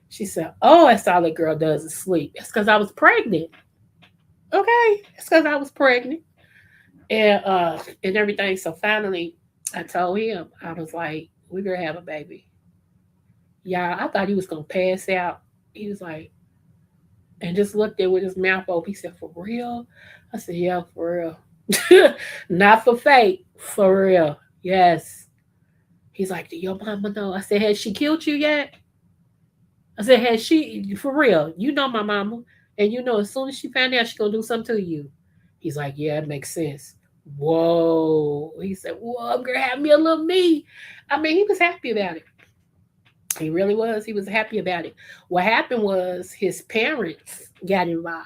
She said, oh, that's all that girl does is sleep. It's because I was pregnant. Okay. It's because I was pregnant. And everything. So finally I told him, I was like, we're gonna have a baby. Yeah, I thought he was gonna pass out. He was like, and just looked there with his mouth open. He said, for real? I said, yeah, for real. Not for fake, for real. Yes. He's like, do your mama know? I said, has she killed you yet? I said, has she, for real? You know my mama. And you know, as soon as she found out, she gonna do something to you. He's like, yeah, it makes sense. Whoa. He said, whoa, I'm gonna have me a little me. I mean, he was happy about it. He really was. He was happy about it. What happened was his parents got involved.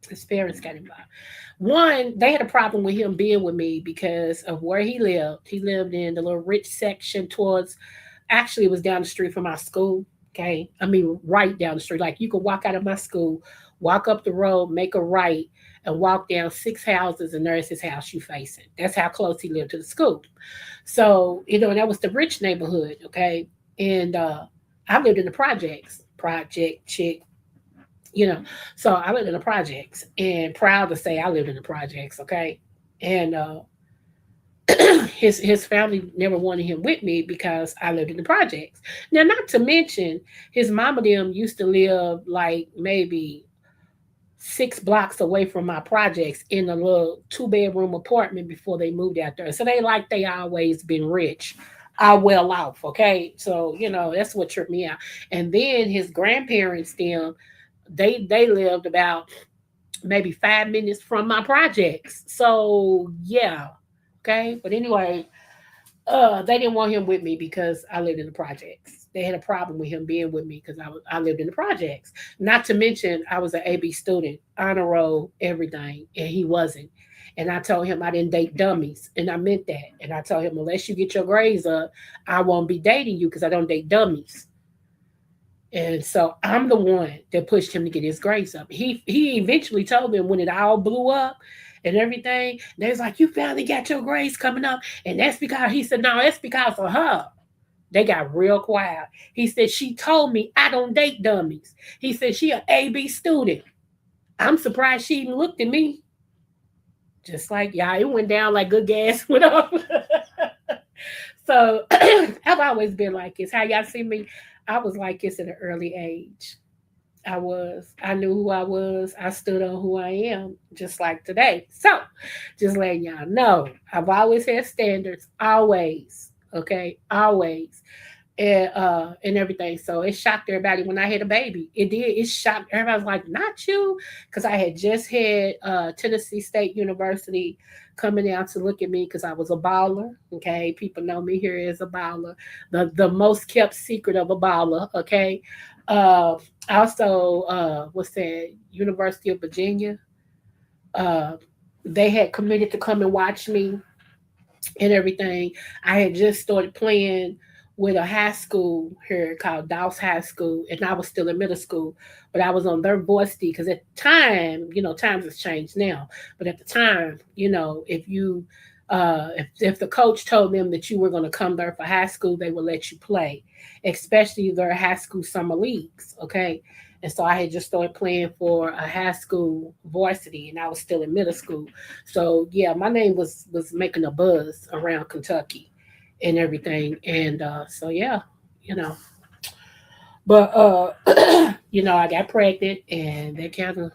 His parents got involved. One, they had a problem with him being with me because of where he lived. He lived in the little rich section towards, actually, it was down the street from my school. Okay. I mean, right down the street. Like you could walk out of my school, walk up the road, make a right, and walk down six houses, and there's his house you facing. That's how close he lived to the school. So, that was the rich neighborhood. Okay. And I lived in the projects, project chick, you know. So I lived in the projects and proud to say I lived in the projects, okay? And his family never wanted him with me because I lived in the projects. Now, not to mention, his mama them used to live like maybe 6 blocks away from my projects in a little 2 bedroom apartment before they moved out there. So they always been rich. I well off, okay? So, that's what tripped me out. And then his grandparents, them, they lived about maybe 5 minutes from my projects. So yeah. Okay. But anyway, they didn't want him with me because I lived in the projects. They had a problem with him being with me because I lived in the projects. Not to mention, I was an AB student, honor roll, everything, and he wasn't. And I told him I didn't date dummies, and I meant that. And I told him, unless you get your grades up, I won't be dating you because I don't date dummies. And so I'm the one that pushed him to get his grades up. He eventually told me when it all blew up and everything. They was like, you finally got your grades coming up. And that's because he said, no, that's because of her. They got real quiet. He said, she told me I don't date dummies. He said, she an AB student. I'm surprised she even looked at me. Just like, yeah, it went down like good gas went up. So I've always been like this. How y'all see me? I was like this at an early age. I was. I knew who I was. I stood on who I am, just like today. So, just letting y'all know, I've always had standards, always. Okay, always, and everything. So it shocked everybody when I had a baby. It did. It shocked everybody. Was like, not you, because I had just had Tennessee State University coming out to look at me because I was a baller. Okay, people know me here as a baller, the most kept secret of a baller. Okay, uh, also, what's that? University of Virginia. Uh, they had committed to come and watch me and everything. I had just started playing with a high school here called Dawes High School, and I was still in middle school, but I was on their varsity because at the time, times has changed now, but at the time, if you if the coach told them that you were going to come there for high school, they would let you play, especially their high school summer leagues. Okay. And so I had just started playing for a high school varsity, and I was still in middle school. So yeah, my name was making a buzz around Kentucky and everything. And so yeah, you know. But I got pregnant and that kind of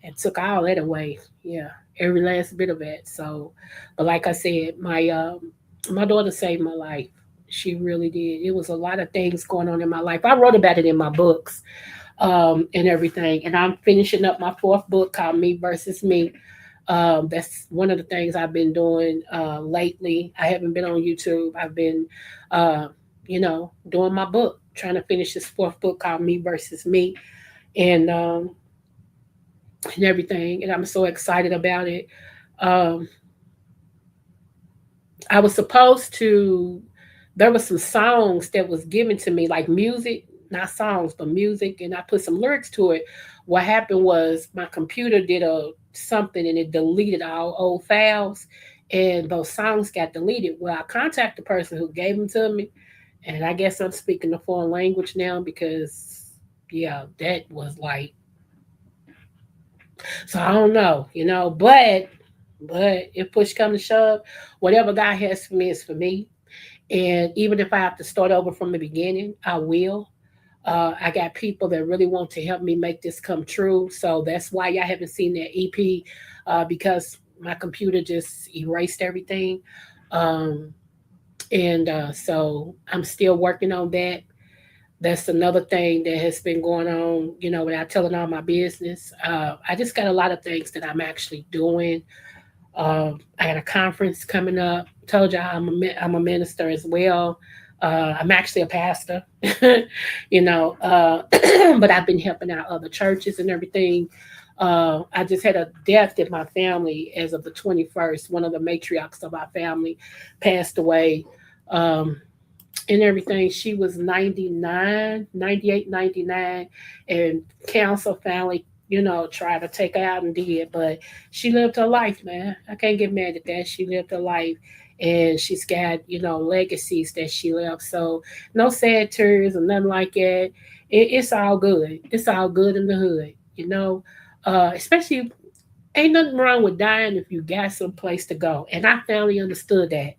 and took all that away. Yeah, every last bit of it. So, but like I said, my daughter saved my life. She really did. It was a lot of things going on in my life. I wrote about it in my books and everything. And I'm finishing up my fourth book called Me Versus Me. That's one of the things I've been doing lately. I haven't been on YouTube. I've been, doing my book, trying to finish this fourth book called Me Versus Me, and everything. And I'm so excited about it. Um, I was supposed to. There were some songs that was given to me, like music, not songs, but music, and I put some lyrics to it. What happened was my computer did a something and it deleted all old files, and those songs got deleted. Well, I contacted the person who gave them to me, and I guess I'm speaking a foreign language now because, yeah, that was like, so I don't know, but if push comes to shove, whatever God has for me is for me. And even if I have to start over from the beginning, I will. I got people that really want to help me make this come true. So that's why y'all haven't seen that EP because my computer just erased everything. Um, and so I'm still working on that. That's another thing that has been going on, without telling all my business. I just got a lot of things that I'm actually doing. I got a conference coming up. Told y'all I'm a minister as well. I'm actually a pastor, but I've been helping out other churches and everything. I just had a death in my family as of the 21st. One of the matriarchs of our family passed away and everything. She was 99, 98, 99, and cancer finally, tried to take her out and did, but she lived her life, man. I can't get mad at that. She lived her life and she's got, legacies that she left. So no sad tears or nothing like that. It's all good. It's all good in the hood. Especially ain't nothing wrong with dying if you got some place to go. And I finally understood that.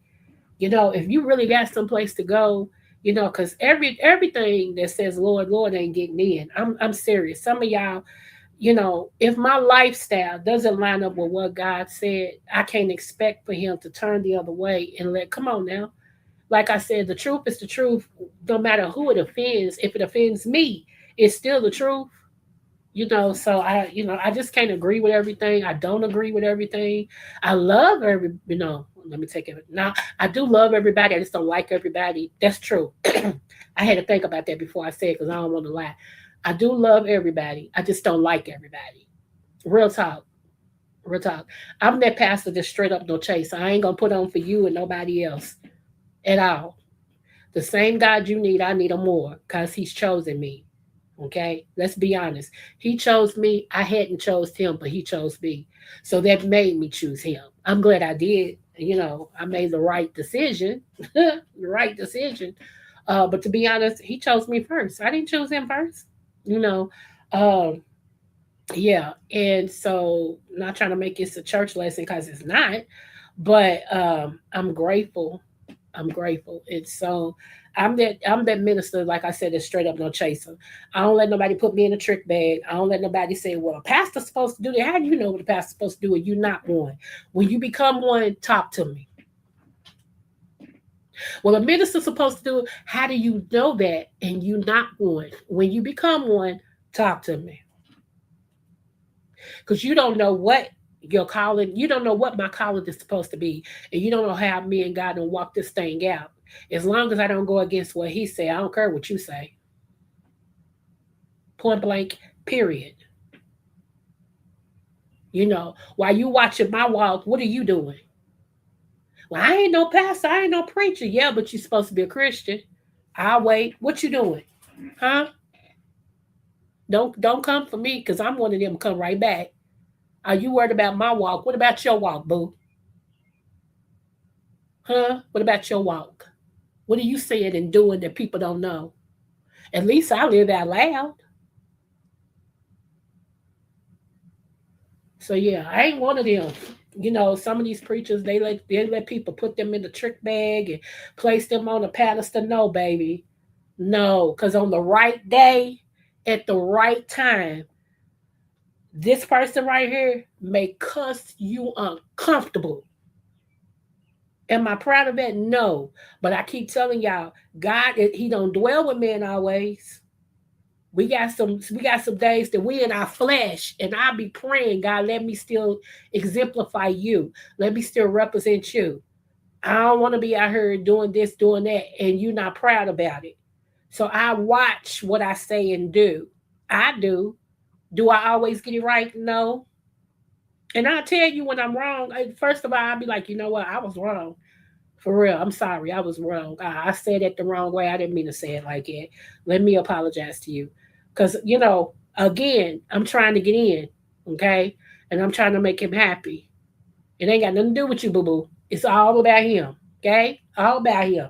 If you really got someplace to go, because everything that says Lord, Lord ain't getting in. I'm serious. Some of y'all, if my lifestyle doesn't line up with what God said, I can't expect for him to turn the other way and come on now. Like I said, the truth is the truth, no matter who it offends. If it offends me, it's still the truth. So I just can't agree with everything. I don't agree with everything. I love let me take it now. I do love everybody. I just don't like everybody. That's true. I had to think about that before I said, because I don't want to lie. I do love everybody. I just don't like everybody. Real talk. Real talk. I'm that pastor just straight up no chase. I ain't gonna put on for you and nobody else at all. The same God you need, I need him more because he's chosen me. Okay, let's be honest. He chose me. I hadn't chose him, but he chose me. So that made me choose him. I'm glad I did. I made the right decision. The right decision. But to be honest, he chose me first. I didn't choose him first. You know. Um, yeah. And so not trying to make this a church lesson because it's not, but I'm grateful. I'm grateful. It's so I'm that minister, like I said, that's straight up no chaser. I don't let nobody put me in a trick bag. I don't let nobody say, well, a pastor's supposed to do that. How do you know what a pastor's supposed to do it? You're not one. When you become one, talk to me. Well, a minister's supposed to do it. How do you know that and you not one? When you become one, talk to me. Because you don't know what your calling, you don't know what my calling is supposed to be. And you don't know how me and God don't walk this thing out. As long as I don't go against what he said, I don't care what you say. Point blank, period. While you watching my walk, what are you doing? Well, I ain't no pastor, I ain't no preacher. Yeah, but you're supposed to be a Christian. I'll wait. What you doing? Huh? Don't come for me because I'm one of them come right back. Are you worried about my walk? What about your walk, boo? Huh? What about your walk? What are you saying and doing that people don't know? At least I live out loud. So yeah, I ain't one of them. Some of these preachers they let people put them in the trick bag and place them on a pedestal. No, baby. No, because on the right day, at the right time, this person right here may cuss you uncomfortable. Am I proud of that? No. But I keep telling y'all, God, He don't dwell with men always. We got some days that we in our flesh, and I'll be praying, God, let me still exemplify you. Let me still represent you. I don't want to be out here doing this, doing that, and you not proud about it. So I watch what I say and do. I do. Do I always get it right? No. And I'll tell you when I'm wrong. First of all, I'll be like, you know what? I was wrong. For real. I'm sorry. I was wrong. I said it the wrong way. I didn't mean to say it like that. Let me apologize to you. Because, again, I'm trying to get in. Okay. And I'm trying to make him happy. It ain't got nothing to do with you, boo boo. It's all about him. Okay. All about him.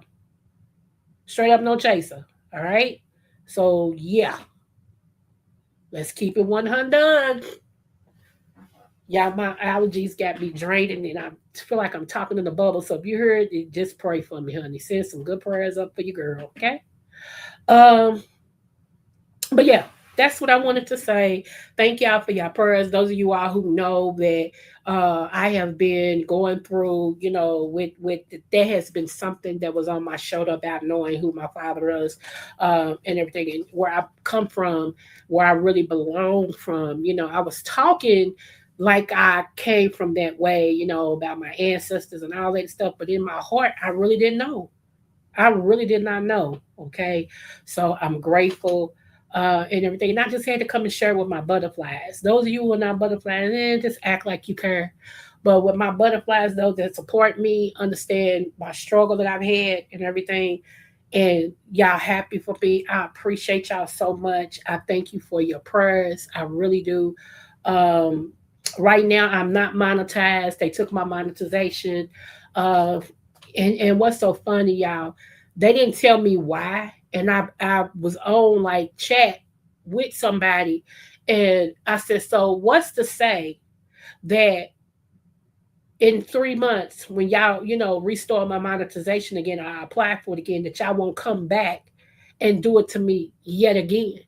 Straight up, no chaser. All right. So, yeah. Let's keep it 100. Yeah, my allergies got me draining, and I feel like I'm talking in the bubble. So if you heard it, just pray for me, honey. Send some good prayers up for your girl, okay? Um, but yeah, that's what I wanted to say. Thank y'all for your prayers. Those of you all who know that I have been going through, with there has been something that was on my shoulder about knowing who my father is, and everything, and where I come from, where I really belong from. I was talking like I came from that way, about my ancestors and all that stuff, but in my heart, I really didn't know. I really did not know. Okay. So I'm grateful and everything. And I just had to come and share with my butterflies. Those of you who are not butterflies, just act like you care. But with my butterflies, those that support me, understand my struggle that I've had and everything, and y'all happy for me. I appreciate y'all so much. I thank you for your prayers. I really do. Um, right now, I'm not monetized. They took my monetization. Uh, and what's so funny, y'all? They didn't tell me why, and I was on like chat with somebody, and I said, "So what's to say that in 3 months, when y'all restore my monetization again, I apply for it again, that y'all won't come back and do it to me yet again?"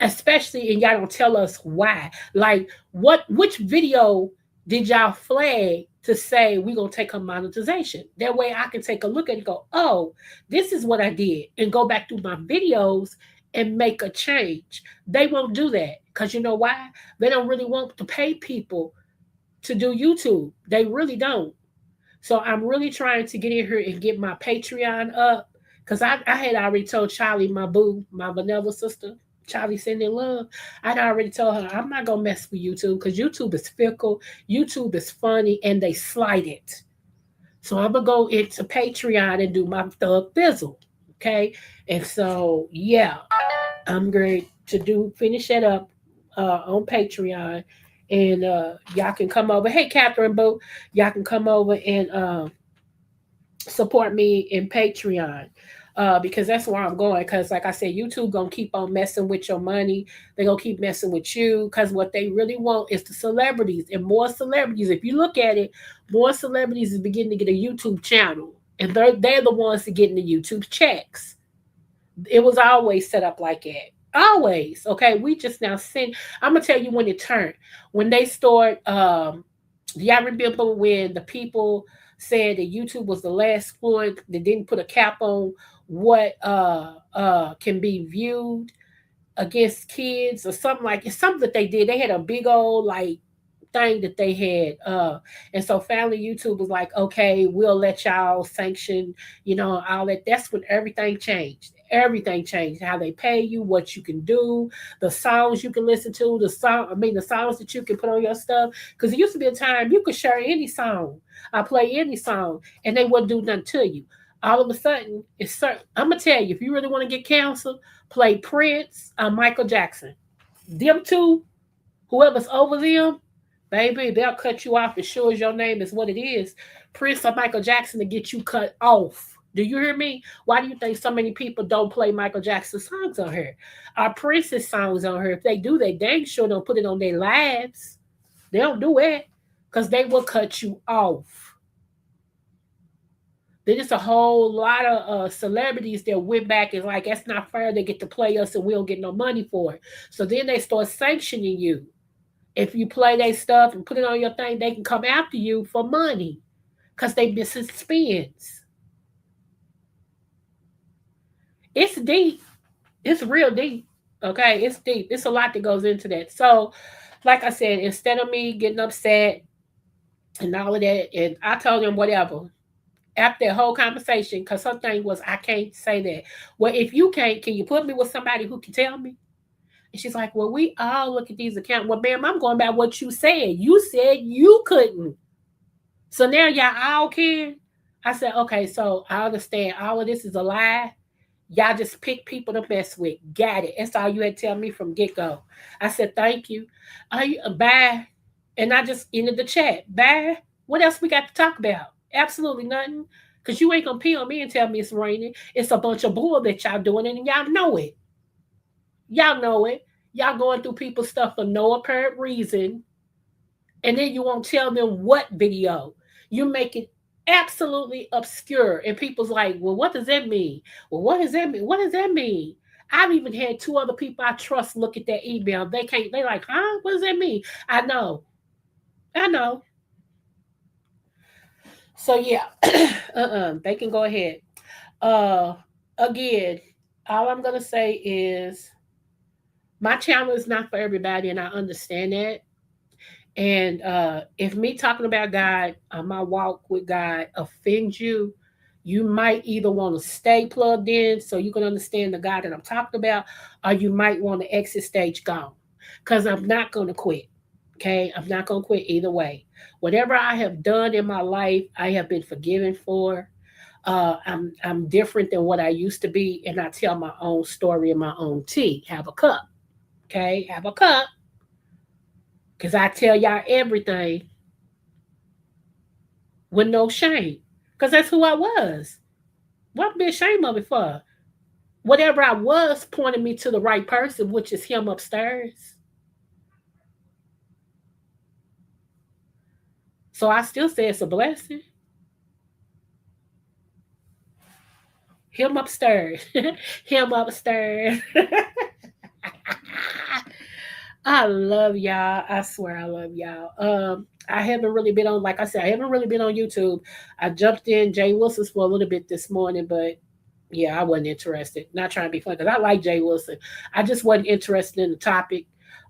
Especially, and y'all don't tell us why. Like, which video did y'all flag to say we're gonna take her monetization? That way I can take a look at it and go, oh, this is what I did, and go back through my videos and make a change. They won't do that because you know why? They don't really want to pay people to do YouTube. They really don't. So I'm really trying to get in here and get my Patreon up, because I had already told Charlie, my boo, my vanilla sister, Charlie sending love. I'd already told her I'm not gonna mess with YouTube because YouTube is fickle, YouTube is funny, and they slide it. So I'm gonna go into Patreon and do my thug bizzle. Okay. And so yeah, I'm going to finish that up on Patreon. And y'all can come over. Hey, Catherine Boo, y'all can come over and support me in Patreon. Because that's where I'm going. Because, like I said, YouTube gonna keep on messing with your money. They gonna keep messing with you. Because what they really want is the celebrities, and more celebrities. If you look at it, more celebrities is beginning to get a YouTube channel. And they're the ones that getting the YouTube checks. It was always set up like that. Always. Okay. We just now send. I'm gonna tell you when it turned. When they start y'all remember when the people said that YouTube was the last one that didn't put a cap on what can be viewed against kids or something like it's something that they did. They had a big old like thing that they had. And so finally YouTube was like, okay, we'll let y'all sanction, all that. That's when everything changed. Everything changed. How they pay you, what you can do, the songs you can listen to, the songs that you can put on your stuff. Because it used to be a time you could share any song. I play any song and they wouldn't do nothing to you. All of a sudden, it's certain. I'm gonna tell you, if you really want to get canceled, play Prince, Michael Jackson. Them two, whoever's over them, baby, they'll cut you off as sure as your name is what it is. Prince or Michael Jackson to get you cut off. Do you hear me? Why do you think so many people don't play Michael Jackson songs on here? Our Prince's songs on here. If they do, they dang sure don't put it on their lives. They don't do it because they will cut you off. There's a whole lot of celebrities that went back and like, that's not fair. They get to play us and we don't get no money for it. So then they start sanctioning you. If you play their stuff and put it on your thing, they can come after you for money because they missing spins. It's deep. It's real deep. Okay, it's deep. It's a lot that goes into that. So, like I said, instead of me getting upset and all of that, and I told them whatever. After that whole conversation, because her thing was, I can't say that. Well, if you can't, can you put me with somebody who can tell me? And she's like, well, we all look at these accounts. Well, ma'am, I'm going by what you said. You said you couldn't. So now y'all all can. I said, okay, so I understand all of this is a lie. Y'all just pick people to mess with. Got it. That's all you had to tell me from get-go. I said, thank you. Bye. And I just ended the chat. Bye. What else we got to talk about? Absolutely nothing. Because you ain't going to pee on me and tell me it's raining. It's a bunch of bull that y'all doing, and y'all know it. Y'all know it. Y'all going through people's stuff for no apparent reason. And then you won't tell them what video. You make it absolutely obscure. And people's like, well, what does that mean? Well, what does that mean? What does that mean? I've even had two other people I trust look at that email. They like, huh? What does that mean? I know. So yeah, they can go ahead. Uh, again, all I'm gonna say is my channel is not for everybody, and I understand that. And if me talking about God, my walk with God offends you, you might either want to stay plugged in so you can understand the God that I'm talking about, or you might want to exit stage gone. Because I'm not going to quit. Okay? I'm not going to quit either way. Whatever I have done in my life, I have been forgiven for. I'm different than what I used to be, and I tell my own story in my own tea. Have a cup. Okay? Have a cup. Because I tell y'all everything with no shame. Because that's who I was. What be ashamed of it for? Whatever I was pointed me to the right person, which is him upstairs. So I still say it's a blessing. Him upstairs. Him upstairs. I love y'all. I swear I love y'all. I haven't really been on, like I said, I haven't really been on YouTube. I jumped in Jay Wilson's for a little bit this morning, but yeah, I wasn't interested. Not trying to be funny because I like Jay Wilson. I just wasn't interested in the topic.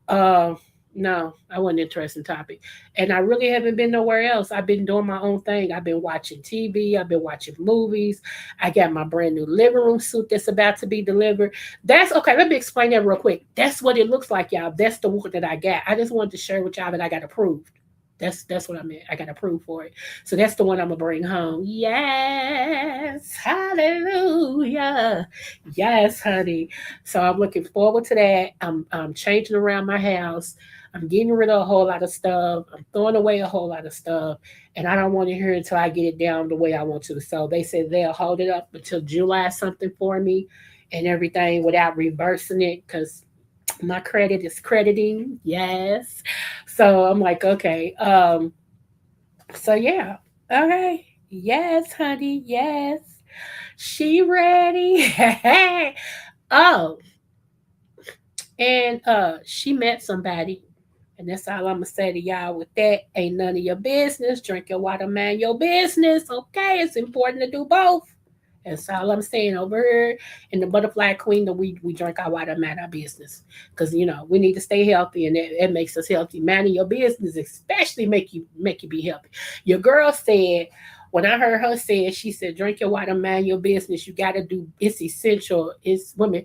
Uh, no, I wasn't interested in the topic. And I really haven't been nowhere else. I've been doing my own thing. I've been watching TV. I've been watching movies. I got my brand new living room suit that's about to be delivered. That's okay. Let me explain that real quick. That's what it looks like, y'all. That's the one that I got. I just wanted to share with y'all that I got approved. That's what I meant. I got approved for it. So that's the one I'm gonna bring home. Yes, hallelujah. Yes, honey. So I'm looking forward to that. I'm changing around my house. I'm getting rid of a whole lot of stuff. I'm throwing away a whole lot of stuff. And I don't want to hear it until I get it down the way I want to. So they said they'll hold it up until July something for me and everything without reversing it because my credit is crediting. Yes. So I'm like, okay. So yeah. Okay. Yes, honey. Yes. She ready. Oh, and she met somebody. And that's all I'm gonna say to y'all with that. Ain't none of your business. Drink your water, man, your business. Okay, it's important to do both. That's all I'm saying over here in the Butterfly Queen. That we drink our water, man, our business, because we need to stay healthy, and it makes us healthy. Man, your business especially make you be healthy. Your girl said when I heard her say it, she said, "Drink your water, man, your business. You got to do. It's essential. It's women.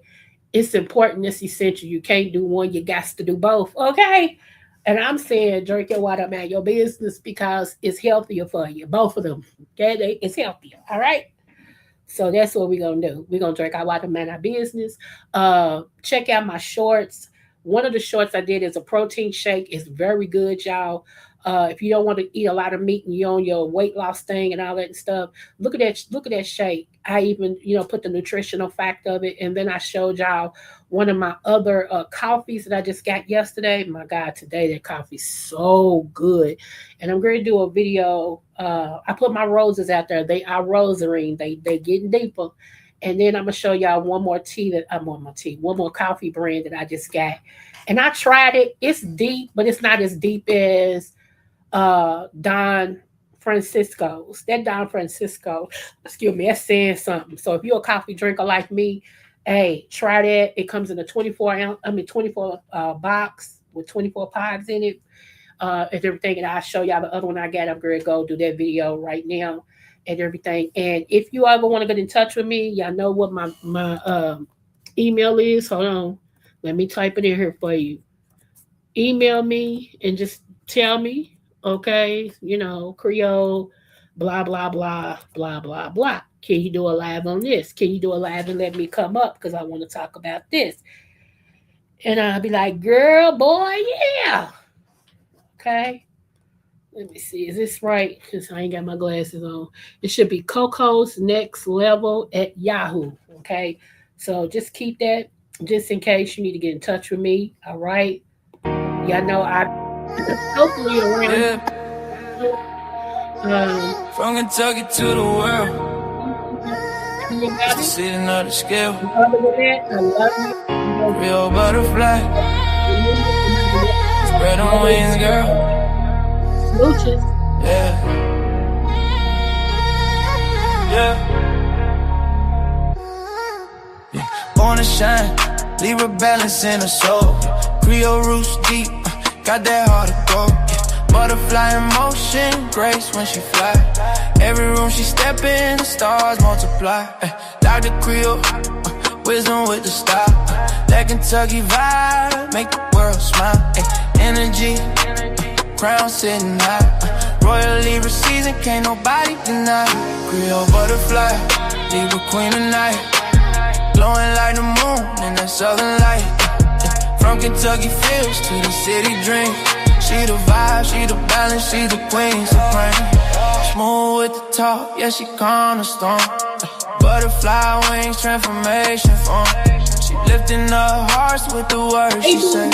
It's important. It's essential. You can't do one. You got to do both. Okay." And I'm saying drink your water, man, your business because it's healthier for you. Both of them. Okay, it's healthier. All right. So that's what we're gonna do. We're gonna drink our water, man, our business. Check out my shorts. One of the shorts I did is a protein shake. It's very good, y'all. If you don't want to eat a lot of meat and you're on your weight loss thing and all that stuff, look at that. Look at that shake. I even put the nutritional fact of it, and then I showed y'all one of my other coffees that I just got yesterday. My God, today that coffee's so good, and I'm going to do a video. I put my roses out there. They are rosarine. They getting deeper. And then I'm gonna show y'all one more tea that I'm on my tea, one more coffee brand that I just got. And I tried it. It's deep, but it's not as deep as Don Francisco's. That Don Francisco, excuse me, that's saying something. So if you're a coffee drinker like me, hey, try that. It comes in a 24 box with 24 pods in it and everything. And I'll show y'all the other one I got. I'm going to go do that video right now and everything. And if you ever want to get in touch with me, y'all know what my email is. Hold on. Let me type it in here for you. Email me and just tell me, okay, Creole, blah, blah, blah, blah, blah, blah. Can you do a live on this? Can you do a live and let me come up? Because I want to talk about this. And I'll be like, girl, boy, yeah. Okay. Let me see. Is this right? Because I ain't got my glasses on. It should be Coco's Next Level at Yahoo. Okay. So just keep that just in case you need to get in touch with me. All right. Y'all know I hopefully around. Yeah. From Kentucky to the world, it's the city, not the scale. Other than that, I love you. Real butterfly, spread them wings, girl. Smooches. Yeah. Yeah. Born to shine, leave a balance in her soul. Creole roots deep, got that heart of gold. Butterfly in motion, grace when she fly. Every room she step in, the stars multiply. Dr.Creole, wisdom with the style. That Kentucky vibe, make the world smile. Energy, crown sitting high. Royally season, can't nobody deny. Creole butterfly, Libra queen tonight. Glowing like the moon in that southern light. From Kentucky fields to the city dream. She the vibe, she the balance, she the queen supreme. Smooth with the talk, yeah, she cornerstone. Butterfly wings, transformation form. She lifting up hearts with the words she say.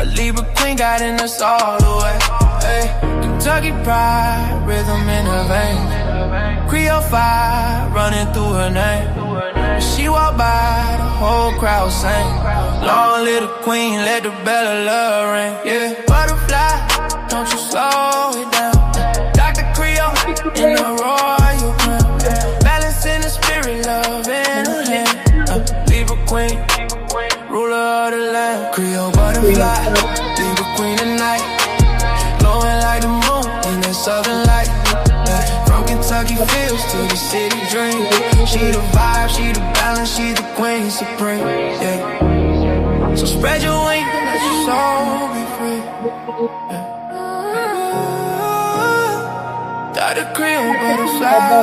A Libra queen guiding us all the way. Hey, Kentucky pride, rhythm in her veins. Creole fire running through her name. She walk by, the whole crowd sing. Long live the queen, let the bell of love ring. Yeah, butterfly, don't you slow it down. Dr.Creole in the royal crown. Balance in the spirit, love in her hand. Libra queen, ruler of the land. Creole butterfly, Libra queen tonight. Glowing like the moon in that southern light. From Kentucky fields to the city dream. She the vibe, she the balance, she the queen supreme. Yeah. So spread your wings and let your soul be free. Yeah. Dr.Creole butterfly.